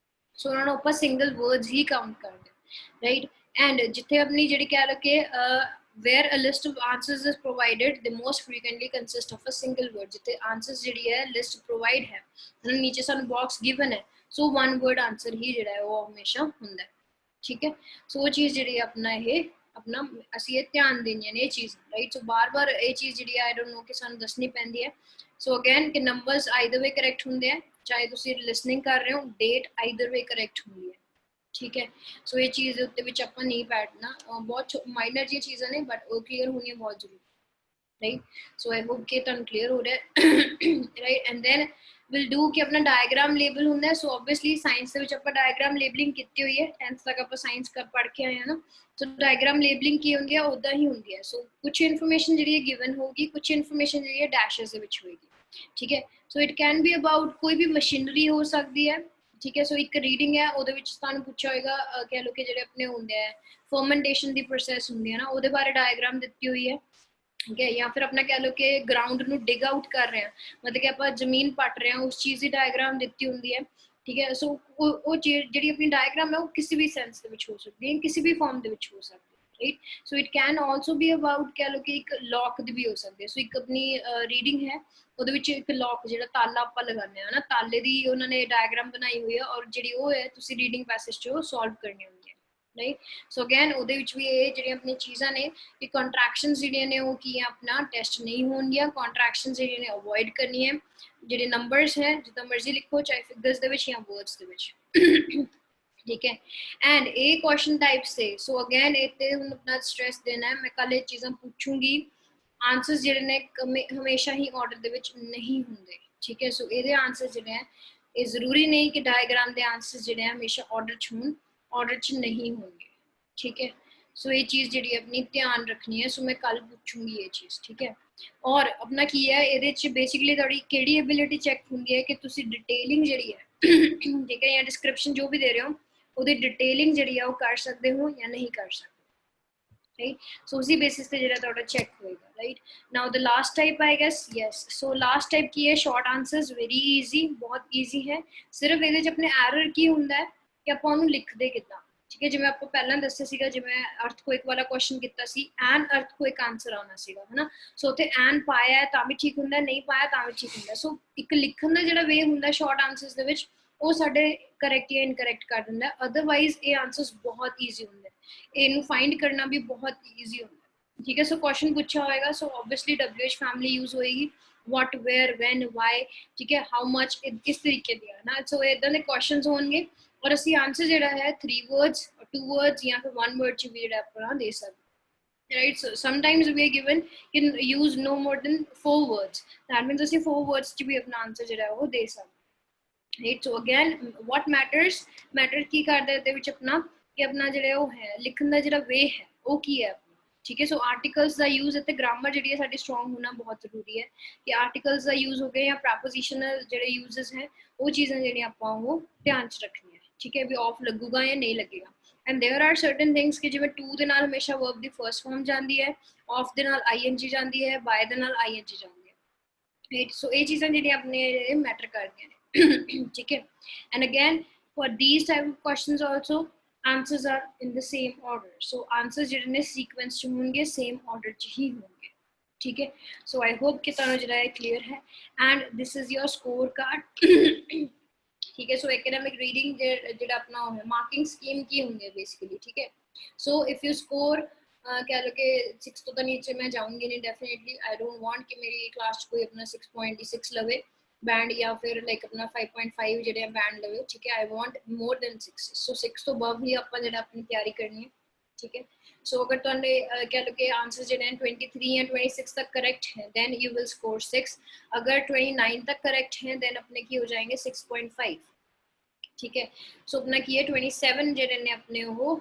ਸੋ ਉਹਨਾਂ ਨੂੰ ਆਪਾਂ ਸਿੰਗਲ ਵਰਡਸ ਹੀ ਕਾਊਂਟ ਕਰਦੇ right and जिथे अपनी जिहड़ी कह लो कि where a list of answers is provided they most frequently consist of a single word जिथे answers जिहड़ी है list provide है ना नीचे सानू box given है so one word answer ही जिहड़ा है वो हमेशा हुंदा है ठीक है सो वो चीज जिहड़ी अपना ये अपना ਅਸੀਂ ਇਹ ਧਿਆਨ ਦੇਣੀ ਹੈ ਇਹ ਚੀਜ਼ ਰਾਈਟ ਸੋ ਬਾਰ-ਬਾਰ ਇਹ ਚੀਜ਼ ਜਿਹੜੀ ਆਈ ਡੋਨਟ ਨੋ ਕਿ ਸਾਨੂੰ ਦੱਸਣੀ ਪੈਂਦੀ ਹੈ ਸੋ ਅਗੇਨ ਕਿ ਨੰਬਰਸ ਆਈਦਰ ਵੇ ਕਰੈਕਟ ਹੁੰਦੇ ਆ ਚਾਹੇ ਤੁਸੀਂ ਲਿਸਨਿੰਗ ਕਰ ਰਹੇ ਹੋ ਡੇਟ ਆਈਦਰ ਵੇ ਕਰੈਕਟ ਹੁੰਦੀ ਹੈ ठीक है सो ये चीज़ उत्ते विच आपां नहीं बैठना बहुत माइनर जी चीज़ां ने बट वो क्लीयर होनी बहुत जरूरी राइट सो आई होप कि तुहानूं क्लीयर हो रहा है right and then will do कि अपना डायग्राम लेबल हुंदा है सो ऑब्वियसली साइंस दे विच आपां डायग्राम लेबलिंग कीती हुई है 10th तक आपां साइंस का पढ़ के आए हैं ना सो डायग्राम लेबलिंग की हुंदी है उदां ही हुंदी है सो कुछ इन्फॉर्मेशन जिहड़ी है गिवन होगी कुछ इन्फॉर्मेशन जिहड़ी है डैशेस दे विच होएगी ठीक है so it can be about कोई भी मशीनरी हो सकती है ठीक है सो एक रीडिंग है ਉਹਦੇ ਵਿੱਚ ਤੁਹਾਨੂੰ ਪੁੱਛਿਆ ਹੋਏਗਾ ਕਹਿ ਲੋ ਕਿ ਜਿਹੜੇ ਆਪਣੇ ਹੁੰਦੇ ਆ ਫਰਮੈਂਟੇਸ਼ਨ ਦੀ ਪ੍ਰੋਸੈਸ ਹੁੰਦੀ ਹੈ ਨਾ ਉਹਦੇ ਬਾਰੇ ਡਾਇਗਰਾਮ ਦਿੱਤੀ ਹੋਈ ਹੈ ਠੀਕ ਹੈ ਜਾਂ ਫਿਰ ਆਪਣਾ ਕਹਿ ਲੋ ਕਿ ਗਰਾਊਂਡ ਨੂੰ ਡਿਗ ਆਊਟ ਕਰ ਰਹੇ ਆ ਮਤਲਬ ਕਿ ਆਪਾਂ ਜ਼ਮੀਨ ਪੱਟ ਰਹੇ ਆ ਉਸ ਚੀਜ਼ ਦੀ ਡਾਇਗਰਾਮ ਦਿੱਤੀ ਹੁੰਦੀ ਹੈ ਠੀਕ ਹੈ ਸੋ ਉਹ ਜਿਹੜੀ ਆਪਣੀ ਡਾਇਗਰਾਮ ਹੈ ਉਹ ਕਿਸੇ ਵੀ ਸੈਂਸ ਦੇ ਵਿੱਚ ਹੋ ਸਕਦੀ ਹੈ ਕਿਸੇ ਵੀ ਫਾਰਮ ਦੇ ਵਿੱਚ ਹੋ ਸਕਦੀ ਹੈ right so it can also be about कह लो कि एक लॉक दी भी हो सकती है so एक अपनी रीडिंग है ਉਹਦੇ ਵਿੱਚ ਇੱਕ ਲੌਕ ਜਿਹੜਾ ਤਾਲਾ ਆਪਾਂ ਲਗਾਉਂਦੇ ਆ ਨਾ ਤਾਲੇ ਦੀ ਉਹਨਾਂ ਨੇ ਡਾਇਗਰਾਮ ਬਣਾਈ ਹੋਈ ਹੈ ਔਰ ਜਿਹੜੀ ਉਹ ਹੈ ਤੁਸੀਂ ਰੀਡਿੰਗ ਪੈਸੇਜ ਚੋਂ ਸੋਲਵ ਕਰਨੀ ਹੁੰਦੀ ਹੈ ਰਾਈਟ ਸੋ ਅਗੇਨ ਉਹਦੇ ਵਿੱਚ ਵੀ ਇਹ ਜਿਹੜੀਆਂ ਆਪਣੀਆਂ ਚੀਜ਼ਾਂ ਨੇ ਕਿ ਕੰਟਰੈਕਸ਼ਨਸ ਜਿਹੜੀਆਂ ਨੇ ਉਹ ਕੀ ਆਪਣਾ ਟੈਸਟ ਨਹੀਂ ਹੋਣਗੀਆਂ ਕੰਟਰੈਕਸ਼ਨਸ ਜਿਹੜੀਆਂ ਨੇ ਅਵੋਇਡ ਕਰਨੀ ਹੈ ਜਿਹੜੇ ਨੰਬਰਸ ਹੈ ਜਿੱਦਾਂ ਮਰਜ਼ੀ ਲਿਖੋ ਚਾਹੇ ਫਿਗਰਸ ਦੇ ਵਿੱਚ ਜਾਂ ਵਰਡਸ ਦੇ ਵਿੱਚ ठीक है एंड ए क्वेश्चन टाइप से सो अगेन इतने हम अपना स्ट्रेस देना है मैं कल ये चीज़ां पूछूंगी आंसर्स जिहड़े ने हमेशा ही ऑर्डर दे विच नहीं हुंदे ठीक है सो ਇਹਦੇ आंसर ਜਿਹੜੇ ਹੈ ਇਹ ਜ਼ਰੂਰੀ ਨਹੀਂ ਕਿ ਡਾਇਗਰਾਮ ਦੇ आंसर्स ਜਿਹੜੇ ਹੈ ਹਮੇਸ਼ਾ ਆਰਡਰ ਚ ਹੋਣ ਆਰਡਰ ਚ ਨਹੀਂ ਹੋਣਗੇ ठीक है सो ये चीज़ ਜਿਹੜੀ ਆਪਣੀ ਧਿਆਨ ਰੱਖਣੀ ਹੈ सो मैं कल पूछूंगी ये चीज़ ठीक है और अपना ਕੀ ਹੈ ਇਹਦੇ ਚ ਬੇਸਿਕਲੀ ਤੁਹਾਡੀ ਕਿਹੜੀ ਐਬਿਲਿਟੀ ਚੈੱਕ ਹੁੰਦੀ ਹੈ ਕਿ ਤੁਸੀਂ ਡਿਟੇਲਿੰਗ ਜਿਹੜੀ ਹੈ ਠੀਕ ਹੈ ਜਾਂ ਡਿਸਕ੍ਰਿਪਸ਼ਨ ਜੋ ਵੀ ਦੇ ਰਹੇ ਹੋ ਉਹਦੀ ਡਿਟੇਲਿੰਗ ਜਿਹੜੀ ਆ ਉਹ ਕਰ ਸਕਦੇ ਹੋ ਜਾਂ ਨਹੀਂ ਕਰ ਸਕਦੇ right so उसी basis पे जरा थोड़ा check होएगा right now the last type I guess yes so last type की है short answers very easy बहुत easy है सिर्फ ਇਹਦੇ ਚ ਆਪਣੇ error ਕੀ ਹੁੰਦਾ ਹੈ ਕਿ ਆਪਾਂ ਉਹਨੂੰ ਲਿਖਦੇ ਕਿੱਦਾਂ ਠੀਕ ਹੈ ਜਿਵੇਂ ਆਪਾਂ ਪਹਿਲਾਂ ਦੱਸਿਆ ਸੀਗਾ ਜਿਵੇਂ ਅਰਥਕੁਇਕ ਵਾਲਾ ਕੁਐਸਚਨ ਕੀਤਾ ਸੀ ਐਨ ਅਰਥਕੁਇਕ ਆਨਸਰ ਆਉਣਾ ਸੀਗਾ ਹਨਾ ਸੋ ਉੱਥੇ ਐਨ ਪਾਇਆ ਹੈ ਤਾਂ ਵੀ ਠੀਕ ਹੁੰਦਾ ਨਹੀਂ ਪਾਇਆ ਤਾਂ ਵੀ ਠੀਕ ਹੁੰਦਾ ਸੋ ਇੱਕ ਲਿਖਣ ਦਾ ਜਿਹੜਾ ਵੇ ਹੁੰਦਾ ਸ਼ਾਰਟ ਆਨਸਰਸ ਦੇ ਵਿੱਚ ਉਹ ਸਾਡੇ ਕਰੈਕਟ ਜਾਂ ਇਨਕਰੈਕਟ ਕਰ ਦਿੰਦਾ ਅਦਰਵਾਈਜ਼ ਇਹ ਆਨਸਰਸ ਬਹੁਤ ਈਜ਼ੀ ਹੁੰਦੇ ਇਹਨੂੰ फाइंड करना भी बहुत ईजी होता है ठीक है सो क्वेश्चन पूछा होएगा so obviously WH family use होएगी व्हाट वेयर व्हेन व्हाई ठीक है हाउ मच इस तरीके दिया ना सो इदां दे क्वेश्चंस होंगे और ਅਸੀਂ आंसर ਜਿਹੜਾ ਹੈ 3 words or 2 words ਜਾਂ ਫਿਰ 1 word ਚ ਵੀ ਜਿਹੜਾ ਆਪਣਾ ਦੇ ਸਕਦੇ right so sometimes we are given can use no more than 4 words that means ਅਸੀਂ 4 words ਚ ਵੀ ਆਪਣਾ ਆਨਸਰ ਜਿਹੜਾ ਉਹ ਦੇ ਸਕਦੇ right so again what matter ਕੀ ਕਰਦਾ ਇਹਦੇ ਵਿੱਚ ਆਪਣਾ कि अपना ਜਿਹੜਾ ਉਹ ਹੈ ਲਿਖਣ ਦਾ ਜਿਹੜਾ ਵੇ ਹੈ ਉਹ ਕੀ ਹੈ ਠੀਕ ਹੈ ਸੋ ਆਰਟੀਕਲਸ ਦਾ ਯੂਜ਼ ਅਤੇ ਗ੍ਰਾਮਰ ਜਿਹੜੀ ਹੈ ਸਾਡੀ ਸਟਰੋਂਗ ਹੋਣਾ ਬਹੁਤ ਜ਼ਰੂਰੀ ਹੈ ਕਿ ਆਰਟੀਕਲਸ ਦਾ ਯੂਜ਼ ਹੋ ਗਿਆ ਜਾਂ ਪ੍ਰੈਪੋਜੀਸ਼ਨਲ ਜਿਹੜੇ ਯੂਜ਼ਸ ਹੈ ਉਹ ਚੀਜ਼ਾਂ ਜਿਹੜੀਆਂ ਆਪਾਂ ਉਹ ਧਿਆਨ ਚ ਰੱਖਣੀਆਂ ਠੀਕ ਹੈ ਵੀ ਆਫ ਲੱਗੂਗਾ ਜਾਂ ਨਹੀਂ ਲੱਗੇਗਾ and there are certain things ਕਿ ਜਿਵੇਂ ਟੂ ਦੇ ਨਾਲ ਹਮੇਸ਼ਾ ਵਰਬ ਦੀ ਫਰਸਟ ਫਾਰਮ ਜਾਂਦੀ ਹੈ ਆਫ ਦੇ ਨਾਲ ਆਈਐਨਜੀ ਜਾਂਦੀ ਹੈ ਬਾਏ ਦੇ ਨਾਲ ਆਈਐਨਜੀ ਜਾਂਦੀ ਹੈ ਰਾਈਟ ਸੋ ਇਹ ਚੀਜ਼ਾਂ ਜਿਹੜੀਆਂ ਆਪਣੇ ਮੈਟਰ ਕਰਦੀਆਂ ਨੇ ठीक है. And again for these type of questions also answers are in the same order. So answers ਜਿਹੜੇ ਨੇ sequence ਚ ਹੋਣਗੇ, same order ਚ ਹੀ ਹੋਣਗੇ. ठीक है. So I hope कि ਤੁਹਾਨੂੰ ਜਿਹੜਾ ਹੈ clear है. And this is your scorecard. ठीक है. सो एकेडमिक रीडिंग ਜਿਹੜਾ ਆਪਣਾ ਉਹ ਹੈ ਮਾਰਕਿੰਗ ਸਕੀਮ ਕੀ ਹੁੰਦੀ ਹੈ बेसिकली. ठीक है. सो इफ यू स्कोर कह लो कि 6 तो नीचे मैं जाऊंगी नहीं डेफिनेटली. आई डोंट वांट कि मेरी क्लास कोई अपना 6.6 लवे बैंड या फिर लाइक अपना 5.5 ਜਿਹੜੇ बैंड लवे. ठीक है. I want more than 6. सो 6 तो above ही ਆਪਾਂ ਜਿਹੜਾ ਆਪਣੀ ਤਿਆਰੀ ਕਰਨੀ ਹੈ. ठीक है. सो अगर तुहाडे कह लो कि आंसर जो 23 या 26 तक करेक्ट है देन यू विल स्कोर 6. अगर 29 तक करेक्ट है देन अपने की हो जाएंगे 6.5. ठीक है. सो अपना की है 27 जेडे ने अपने वो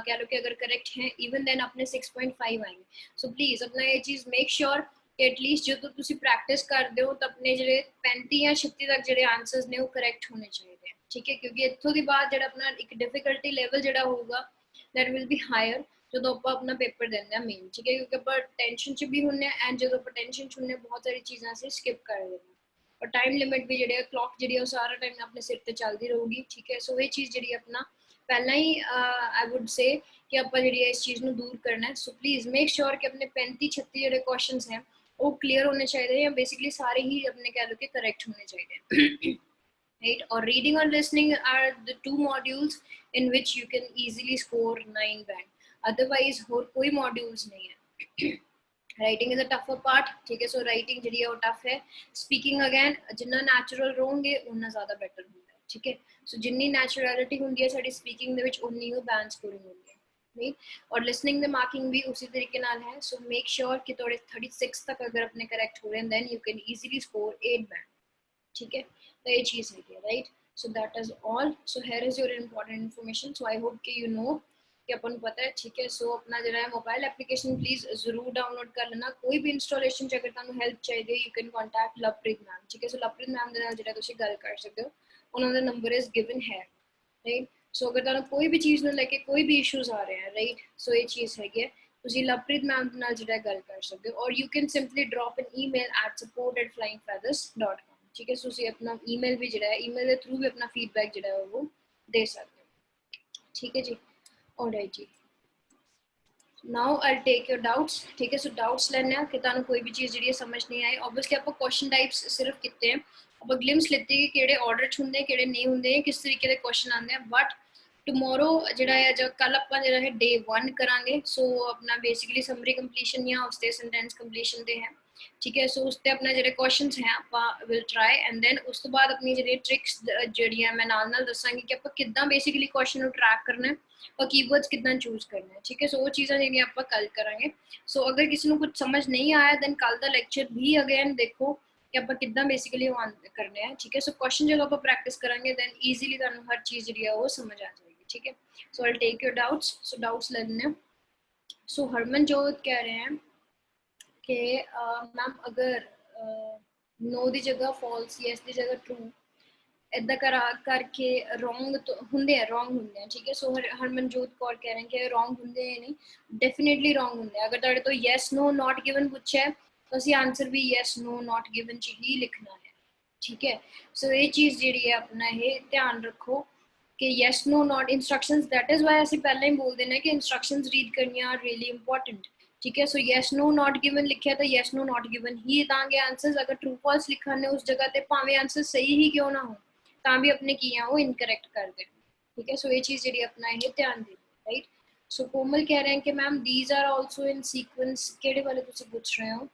कह लो कि अगर करेक्ट है इवन देन अपने 6.5 आएंगे. सो प्लीज अपना ये चीज़ मेक श्योर कि एटलीस्ट जो तुसी प्रैक्टिस करते हो तो अपने जो 35 या 36 तक जो आंसर्स ने वो करेक्ट होने चाहिए. ठीक है. क्योंकि इतों की बाद जो अपना एक डिफिकल्टी लेवल जो होगा दैट विल बी हायर जो आप अपना पेपर देंगे मेन. ठीक है. क्योंकि आप टेंशन च भी होंगे एंड जो आप टेंशन च होंगे बहुत सारी चीज़ें असीं स्किप कर देंगे और टाइम लिमिट भी जी क्लॉक जी सारा टाइम अपने सिर पर चलती रहूगी. ठीक है. सो ये चीज़ जी अपना पहला ही आई वुड से कि आप जी इस चीज़ को दूर करना है. सो प्लीज़ मेक श्योर कि अपने 35-36 जो क्वेश्चन हैं वो क्लीयर होने चाहिए या बेसिकली सारे ही अपने कह लो कि करेक्ट होने चाहिए. Right. Or reading or listening are the 2 modules in which you can easily score 9 band. Otherwise और कोई modules नहीं है. Writing is a tougher part. ठीक है. सो राइटिंग जी है वो टफ है. स्पीकिंग अगैन जिन्ना नैचुरल रहोगे उन्ना ज़्यादा बेटर होंगे. ठीक है. सो जिन्नी नैचुरैलिटी होंगी है साड़ी स्पीकिंग दे विच उन्नी ही बैंड स्कोरिंग होंगी है. नहीं. और लिसनिंग द मार्किंग भी उसी तरीके नाल है. सो मेक श्योर कि थोड़े 36 तक अगर अपने करेक्ट हो रहे हैं then you can easily score 8 band. ठीक है. तो ये चीज़ है right. So that is all. So here is your important information. So I hope कि यू नो कि अपन पता है. ठीक है. सो अपना जो है मोबाइल एप्लीकेशन प्लीज जरूर डाउनलोड कर लेना. कोई भी इंस्टॉलेशन अगर तुहानू हेल्प चाहिए you can contact Lovepreet ma'am. ठीक है. सो लवप्रीत मैम दे नाल जिहड़ा तुसीं गल कर सकते हो उन्होंने नंबर इज गिवन है राइट. सो अगर तुहानू कोई भी चीज़ नूं लेके कोई भी इशूज़ आ रहे हैं राइट. सो ये चीज़ हैगी है तुसीं लवप्रीत मैम दे नाल जिहड़ा गल कर सकते हो. और you can simply drop an email at support@flyingfeathers.com. ठीक है. सो तुसीं अपना ईमेल भी जिहड़ा है ईमेल के थ्रू भी अपना फीडबैक जिहड़ा है वो दे सकते हो. ठीक है जी. ऑलराइट जी. Now I take your doubts. ठीक है. सो डाउट्स लेने कि तुहानू कोई भी चीज़ जी समझ नहीं आई. ऑब्वियसली आप क्वेश्चन टाइप्स सिर्फ किते हैं आप ग्लिम्स लेते कि किहड़े ऑर्डर च हुंदे किहड़े नहीं हुंदे किस तरीके के क्वेश्चन आते हैं. बट टुमोरो जिहड़ा है जब कल आप जिहड़ा है डे 1 करांगे. सो अपना बेसिकली समरी कंप्लीशन या उसते सेंटेंस कंप्लीशन दे हैं. ठीक है. सो उसते अपना जिहड़े क्वेश्चनस हैं आप विल ट्राई एंड देन उस तो बाद अपनी जिहड़ी ट्रिक्स जिहड़ियां मैं नाल नाल दसांगी कि आप किद्दां बेसिकली क्वेश्चन को ट्रैक करना है और कीवर्ड्स कितना चूज करना है. ठीक है. सो वो चीज़ां जिहड़ियां आप कल करांगे. सो अगर किसी को कुछ समझ नहीं आया देन कल का लेक्चर भी अगेन देखो कि आप किद्दां बेसिकली करने हैं. ठीक है. सो क्वेश्चन जो आप प्रैक्टिस करांगे देन ईजीली तुहानू हर चीज़ जिहड़ी है वो समझ आ जाएगी. ठीक है. So I take your doubts. So doubts लेने. सो हरमनजोत कह रहे हैं कि मैम अगर नो की जगह फॉल्स यस की जगह ट्रू इदा करके रॉन्ग तो होंगे रॉन्ग होंगे. ठीक है. सो हरमनजोत कौर कह रहे हैं कि रॉन्ग होंगे नहीं. डेफिनेटली रॉन्ग होंगे. अगर तुहाडे तो यस नो नॉट गिवन पूछा है तो असीं आंसर भी यस नो नॉट गिवन च ही लिखना है. ठीक है. सो ये चीज़ जी है अपना ये ध्यान रखो कि yes no not instructions that is why असीं पहले ही बोल देना कि इंस्ट्रक्शंस रीड करनी आर रियली इंपॉर्टेंट. ठीक है. So yes no not given लिखा तो यस नो नॉट गिवन ही दांगे आंसर्स. अगर ट्रू फॉल्स लिखा ने उस जगह पे भावें आंसर सही ही क्यों ना हो तां भी अपने की हैं वो इनकरेक्ट कर दें. ठीक है. सो ये चीज़ जी अपना ये ध्यान दें राइट. सो कोमल कह रहे हैं कि ma'am these are also in sequence केड़े वाले तुसीं पूछ रहे हो.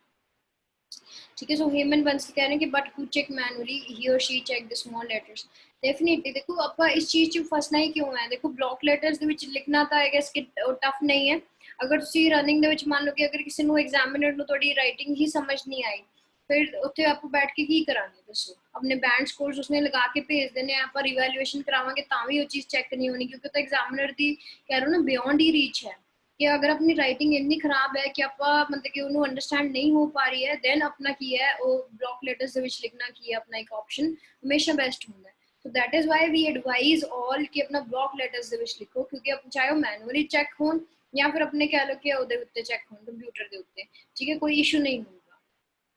ठीक है. सो हेमंत बंसल कह रहे हैं कि बट हु चेक मैनुअली ही और she check the small letters. Definitely देखो आप इस चीज़ च फसना ही क्यों है. देखो ब्लॉक लेटर्स लिखना तो आई गैस कि टफ नहीं है. अगर तुसीं रनिंग दे विच मान लो कि अगर किसी नूं एग्जामिनर नूं तुहाडी राइटिंग ही समझ नहीं आई फिर उत्थे आप बैठ के की करांगे दसो. अपने बैंड स्कोर्स उसने लगा के भेज देने आप रिवैल्यूएशन करावांगे तां भी वो चीज़ चेक नहीं होनी क्योंकि तो एग्जामिनर दी कह रहे हो ना बियॉन्ड ही रीच है कि अगर अपनी राइटिंग इतनी खराब है कि आप मतलब कि उन्होंने अंडरस्टैंड नहीं हो पा रही है देन अपना की है वो ब्लॉक लेटर्स दे विच लिखना की है अपना एक ऑप्शन हमेशा बेस्ट होता है. So that is why we advise all कि अपना ब्लॉक लेटर्स दे विच लिखो क्योंकि चाहे वो मैनुअली चेक हो या फिर अपने कह लो कि ਉਹਦੇ ਉੱਤੇ चेक हो कंप्यूटर के उत्ते. ठीक है. कोई इशू नहीं होगा.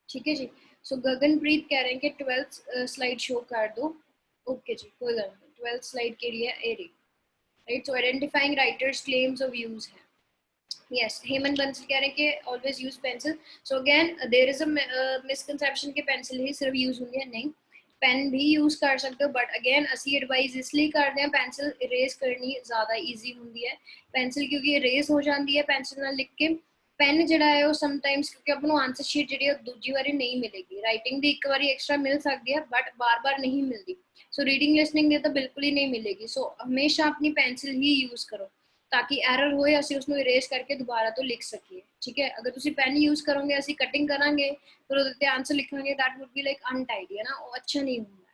ठीक है जी. सो गगनप्रीत कह रहे हैं कि 12th स्लाइड शो कर दो. ओके जी, कोई गल नहीं। 12th स्लाइड के लिए ए रही, right. So identifying writers claims of use है। Yes, हेमंत बंसल कह रहे हैं कि always use pencil. So again, there is a misconception कि pencil ही सिर्फ use होंगी है, नहीं, पेन भी यूज कर सकते हो, बट अगेन असी एडवाइस इसलिए करते हैं पेंसिल इरेज करनी ज़्यादा ईजी होंगी है। पेंसिल क्योंकि इरेज हो जाती है पेंसिल नाल लिख के, पेन जिहड़ा है वो समटाइम्स क्योंकि आपको आंसर शीट जी दूजी बारी नहीं मिलेगी, राइटिंग दी एक बारी एक्स्ट्रा मिल सकती है बट बार बार नहीं मिलती। सो रीडिंग लिसनिंग दी तो बिल्कुल ही नहीं मिलेगी। सो हमेशा अपनी पेंसिल ही यूज करो ताकि एरर होए ਅਸੀਂ ਉਸ ਨੂੰ ਇਰੇਜ਼ ਕਰਕੇ ਦੁਬਾਰਾ ਤੋਂ ਲਿਖ ਸਕੀਏ, ਠੀਕ ਹੈ। ਅਗਰ ਤੁਸੀਂ ਪੈਨ ਯੂਜ਼ ਕਰੋਗੇ ਅਸੀਂ ਕਟਿੰਗ ਕਰਾਂਗੇ ਫਿਰ ਉਹਦੇ ਤੇ ਆਨਸਰ ਲਿਖਾਂਗੇ, that would be like untidy है ना, ਉਹ ਅੱਛਾ ਨਹੀਂ ਹੁੰਦਾ,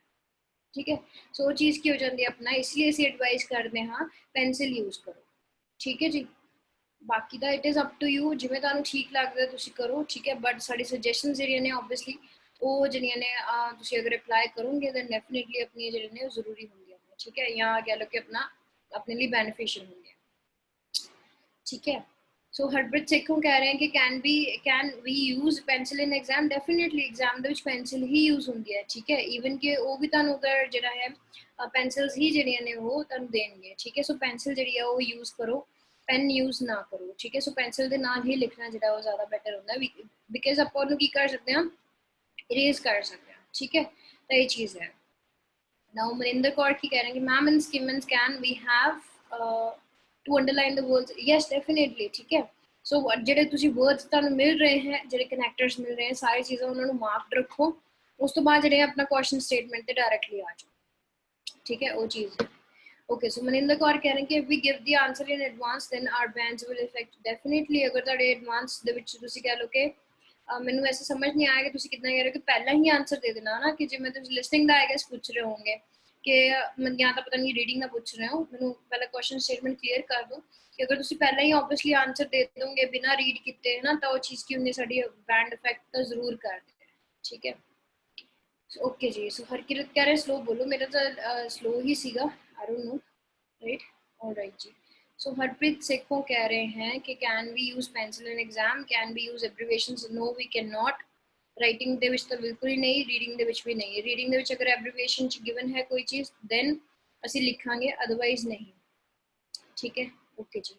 ਠੀਕ ਹੈ। ਸੋ ਉਹ ਚੀਜ਼ ਕੀ ਹੋ ਜਾਂਦੀ ਹੈ ਆਪਣਾ, ਇਸ ਲਈ ਅਸੀਂ ਐਡਵਾਈਸ ਕਰਦੇ ਹਾਂ ਪੈਨਸਿਲ ਯੂਜ਼ ਕਰੋ, ਠੀਕ ਹੈ ਜੀ। ਬਾਕੀ ਦਾ it is up to you, ਜਿਵੇਂ ਤੁਹਾਨੂੰ ਠੀਕ ਲੱਗਦਾ ਤੁਸੀਂ ਕਰੋ, ਠੀਕ ਹੈ। ਬਟ ਸਾਡੀ ਸੁਜੈਸ਼ਨਸ ਜਿਹੜੀਆਂ ਨੇ ਆਬਵੀਅਸਲੀ ਉਹ ਜਿਹੜੀਆਂ ਨੇ ਤੁਸੀਂ ਅਗਰ ਅਪਲਾਈ ਕਰੋਗੇ ਤਾਂ ਡੈਫੀਨਿਟਲੀ ਆਪਣੀਆਂ ਜਿਹੜੀਆਂ ਨੇ ਉਹ ਜ਼ਰੂਰੀ ਹੁੰਦੀਆਂ ਨੇ, ਠੀਕ ਹੈ, ਜਾਂ ਕਹਿ ਲਓ ਕਿ ਆਪਣਾ ਆਪਣੇ ਲਈ ਬੈਨੀਫੀਸ਼ੀਅਲ ਹੁੰਦੀਆਂ, ठीक है। सो हरप्रीत सिखों कह रहे हैं कि can we use pencil in exam, definitely exam ਦੇ ਵਿੱਚ पेंसिल ही यूज ਹੁੰਦੀ ਹੈ, ठीक है। ਈਵਨ ਕਿ ਉਹ ਵੀ ਤੁਹਾਨੂੰ ਉਧਰ ਜਿਹੜਾ ਹੈ ਪੈਨਸਿਲਸ ਹੀ ਜਿਹੜੀਆਂ ਨੇ ਉਹ ਤੁਹਾਨੂੰ ਦੇਣਗੇ, ਠੀਕ ਹੈ। ਸੋ ਪੈਨਸਿਲ ਜਿਹੜੀ ਹੈ ਉਹ ਯੂਜ਼ ਕਰੋ, ਪੈਨ ਯੂਜ਼ ਨਾ ਕਰੋ, ਠੀਕ ਹੈ। ਸੋ ਪੈਨਸਿਲ ਦੇ ਨਾਲ ਹੀ ਲਿਖਣਾ ਜਿਹੜਾ ਉਹ ਜ਼ਿਆਦਾ ਬੈਟਰ ਹੁੰਦਾ ਹੈ, ਬਿਕਾਜ਼ ਆਪਾਂ ਉਹਨੂੰ ਕੀ ਕਰ ਸਕਦੇ ਹਾਂ, ਇਰੇਜ਼ ਕਰ ਸਕਦੇ ਹਾਂ, ਠੀਕ है। ਤਾਂ ਇਹ ਚੀਜ਼ ਹੈ। ਨਾਓ ਮਨਿੰਦਰ ਕੌਰ ਕੀ ਕਹਿ ਰਹੇ ਕਿ ma'am in skimmings can we have to underline the words, yes definitely, ठीक है। सो ਜਿਹੜੇ ਤੁਸੀਂ words ਤੁਹਾਨੂੰ ਮਿਲ ਰਹੇ हैं, ਜਿਹੜੇ connectors ਮਿਲ ਰਹੇ हैं, ਸਾਰੀ ਚੀਜ਼ਾਂ ਉਹਨਾਂ ਨੂੰ ਮਾਰਕਡ ਰੱਖੋ, ਉਸ ਤੋਂ ਬਾਅਦ ਜਿਹੜੇ ਆਪਣਾ ਕੁਐਸਚਨ ਸਟੇਟਮੈਂਟ ਤੇ ਡਾਇਰੈਕਟਲੀ ਆ ਜਾਓ, ठीक है, वो चीज़। ओके, सो मनिंदर कौर कह रहे हैं कि if we give the answer in advance then our bands will affect, definitely अगर ਤੁਹਾਡੇ advance ਦੇ ਵਿੱਚ ਤੁਸੀਂ ਕਹਿ ਲਓ ਕਿ ਮੈਨੂੰ ऐसे समझ नहीं आया कि ਤੁਸੀਂ ਕਿਦਾਂ ਕਹਿ ਰਹੇ ਹੋ ਕਿ ਪਹਿਲਾਂ ਹੀ ਆਨਸਰ ਦੇ ਦੇਣਾ ਨਾ, ਕਿ ਜਿਵੇਂ ਤੁਸੀਂ ਲਿਸਨਿੰਗ ਦਾ ਆਈ ਗੈਸ ਪੁੱਛ ਰਹੇ ਹੋਵੋਗੇ कि या तो पता नहीं रीडिंग का पूछ रहे हो, मैं पहले क्वेश्चन स्टेटमेंट क्लियर कर दो कि अगर तुम पहले ही ऑब्वियसली आंसर दे दोगे बिना रीड किए है ना, तो वो चीज़ की होंगी साड़ी बैंड इफेक्ट तो जरूर कर देते हैं, ठीक है। ओके जी। सो हरकिरत कह रहे स्लो बोलो, मेरा तो स्लो ही सीगा, I don't know, right, alright जी। सो हरप्रीत सिखों कह रहे हैं कि can we use pencil in exam, can we use abbreviations, no we can not. Writing ਦੇ ਵਿੱਚ ਤਾਂ ਬਿਲਕੁਲ ਹੀ ਨਹੀਂ, ਰੀਡਿੰਗ ਦੇ ਵਿੱਚ ਵੀ ਨਹੀਂ। ਰੀਡਿੰਗ ਦੇ ਵਿੱਚ ਅਗਰ ਐਬਰੀਵੇਸ਼ਨ ਚ ਗਿਵਨ ਹੈ ਕੋਈ ਚੀਜ਼ ਦੈਨ ਅਸੀਂ ਲਿਖਾਂਗੇ, ਅਦਰਵਾਈਜ਼ ਨਹੀਂ, ਠੀਕ ਹੈ। ਓਕੇ ਜੀ।